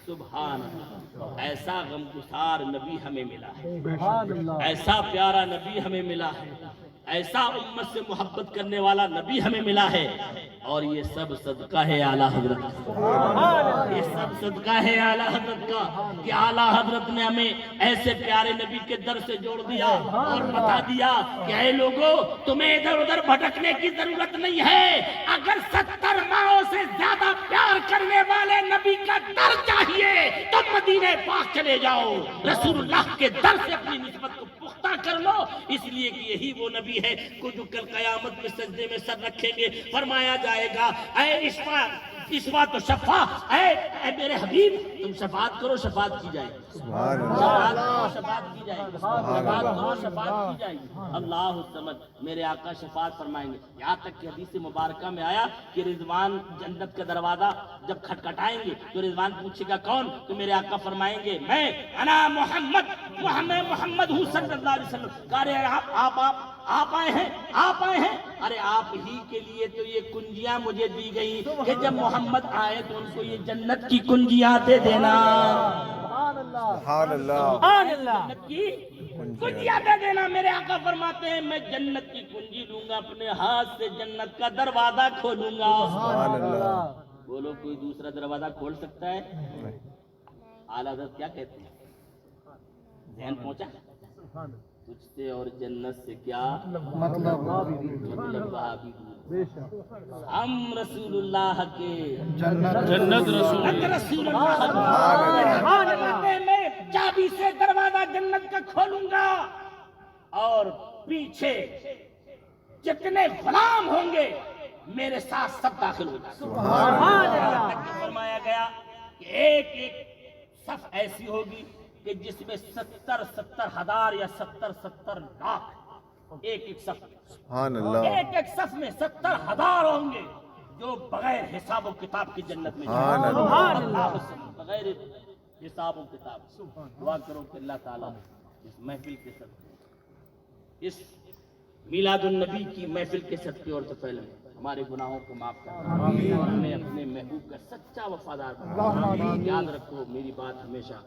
سبحان اللہ. ایسا غمگسار نبی ہمیں ملا ہے، ایسا پیارا نبی ہمیں ملا ہے، ایسا امت سے محبت کرنے والا نبی ہمیں ملا ہے. اور یہ سب صدقہ ہے اعلیٰ حضرت کا، یہ سب صدقہ ہے اعلیٰ حضرت کا کہ اعلیٰ حضرت نے ہمیں ایسے پیارے نبی کے در سے جوڑ دیا اور بتا دیا کہ اے لوگوں تمہیں ادھر ادھر بھٹکنے کی ضرورت نہیں ہے. اگر 70 ماہوں سے زیادہ پیار کرنے والے نبی کا در چاہیے تو مدینہ پاک چلے جاؤ، رسول اللہ کے در سے اپنی نسبت کو پختہ کر لو. اس لیے کہ یہی وہ نبی ہے کو جو کل قیامت میں سجدے میں سر رکھیں گے فرمایا جائے گا اے اشفا تو شفا، اے میرے حبیب تم شفاعت کرو شفاعت کی جائے گی، شفاعت کرو شفاعت کی جائے گی، شفاعت کرو شفاعت کی جائے گی. اللہ الصمد. میرے آقا شفاعت فرمائیں گے. یہاں تک کہ حدیث مبارکہ میں آیا کہ رضوان جنت کا دروازہ جب کھٹکھٹائیں گے تو رضوان پوچھے گا کون؟ تو میرے آقا فرمائیں گے میں انا محمد ہوں صلی اللہ علیہ وسلم. کہا رہے آپ آئے ہیں. ارے آپ ہی کے لیے تو یہ کنجیاں مجھے دی گئی کہ جب محمد آئے تو ان کو یہ جنت کی کنجیاں دے دینا. سبحان اللہ. جنت کی کنجیاں دے دینا. میرے آقا فرماتے ہیں میں جنت کی کنجی لوں گا اپنے ہاتھ سے جنت کا دروازہ کھولوں گا. سبحان اللہ. بولو کوئی دوسرا دروازہ کھول سکتا ہے؟ اعلیٰ حضرت کیا کہتے ہیں؟ ذہن پہنچا؟ تجھ سے اور جنت سے کیا مطلب ہم رسول اللہ کے جنت رسول اللہ میں چابی سے دروازہ جنت کا کھولوں گا اور پیچھے جتنے غلام ہوں گے میرے ساتھ سب داخل ہو جائیں۔ سبحان یہاں تک کہ فرمایا گیا کہ ایک ایک صف ایسی ہوگی کہ جس میں 70,000 یا 70 لاکھ ایک ایک صف، سبحان اللہ، ایک ایک صف میں 70,000 ہوں گے جو بغیر حساب و کتاب کی جنت میں سبحان جائیں گے۔ اللہ۔ اللہ بغیر حساب و کتاب۔ دعا کرو کہ اللہ تعالیٰ اس محفل کے صدقے، اس میلاد النبی کی محفل کے صدقے اور طفیل میں ہمارے گناہوں کو معاف کرنا اور ہمیں اپنے محبوب کا سچا وفادار بنانا۔ یاد رکھو میری بات ہمیشہ،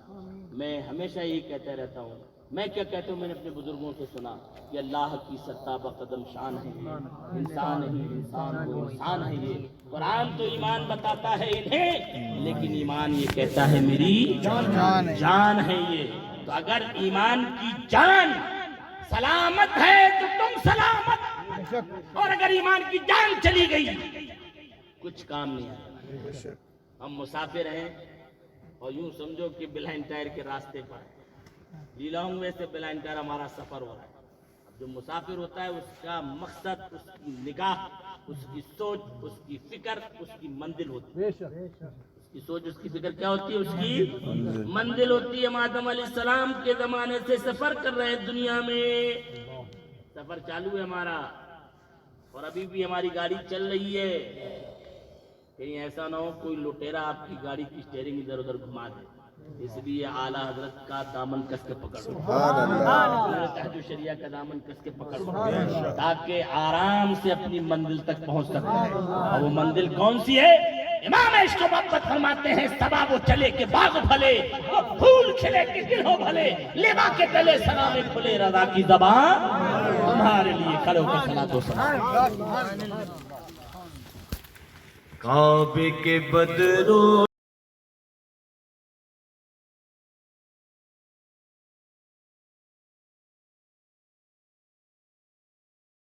میں ہمیشہ یہی کہتا رہتا ہوں، میں کیا کہتا ہوں، میں نے اپنے بزرگوں سے سنا کہ اللہ کی سطح بقدم شان ہے یہ، انسان ہی انسان کو انسان ہے یہ۔ قرآن تو ایمان بتاتا ہے انہیں، لیکن ایمان یہ کہتا ہے میری جان ہے یہ۔ تو اگر ایمان کی جان سلامت ہے تو تم سلامت، اور اگر ایمان کی جان چلی گئی کچھ کام نہیں آئے۔ ہم مسافر ہیں اور یوں سمجھو کہ بلائنڈ ٹائر کے راستے پر لیلانگ وے سے بلائنڈ ٹائر ہمارا سفر ہو رہا ہے۔ اب جو مسافر ہوتا ہے اس کا مقصد، اس کی نگاہ، اس کی سوچ، اس کی فکر، اس کی منزل ہوتی ہے۔ اس کی سوچ، اس کی فکر کیا ہوتی ہے؟ اس کی منزل ہوتی ہے۔ آدم علیہ السلام کے زمانے سے سفر کر رہے ہیں دنیا میں، سفر چالو ہے ہمارا، اور ابھی بھی ہماری گاڑی چل رہی ہے۔ کہیں ایسا نہ ہو کوئی لٹیرا آپ کی گاڑی کی اسٹیئرنگ ادھر ادھر گھما دے، اس لیے اعلیٰ حضرت کا دامن کس کے پکڑو، تحت شریعہ کا دامن کس کے پکڑو، تاکہ آرام سے اپنی منزل تک پہنچ سکتے ہیں۔ اور وہ منزل کون سی ہے؟ امام عشق و محبت فرماتے ہیں، صبا وہ چلے کہ باغ بھلے، وہ پھول کھلے کہ دل ہو بھلے، لیبا کے تلے سلام کھلے، رضا کی زبان تمہارے لیے کھڑے ہو کے صلاۃ و سلام۔ کعبے کے بدرو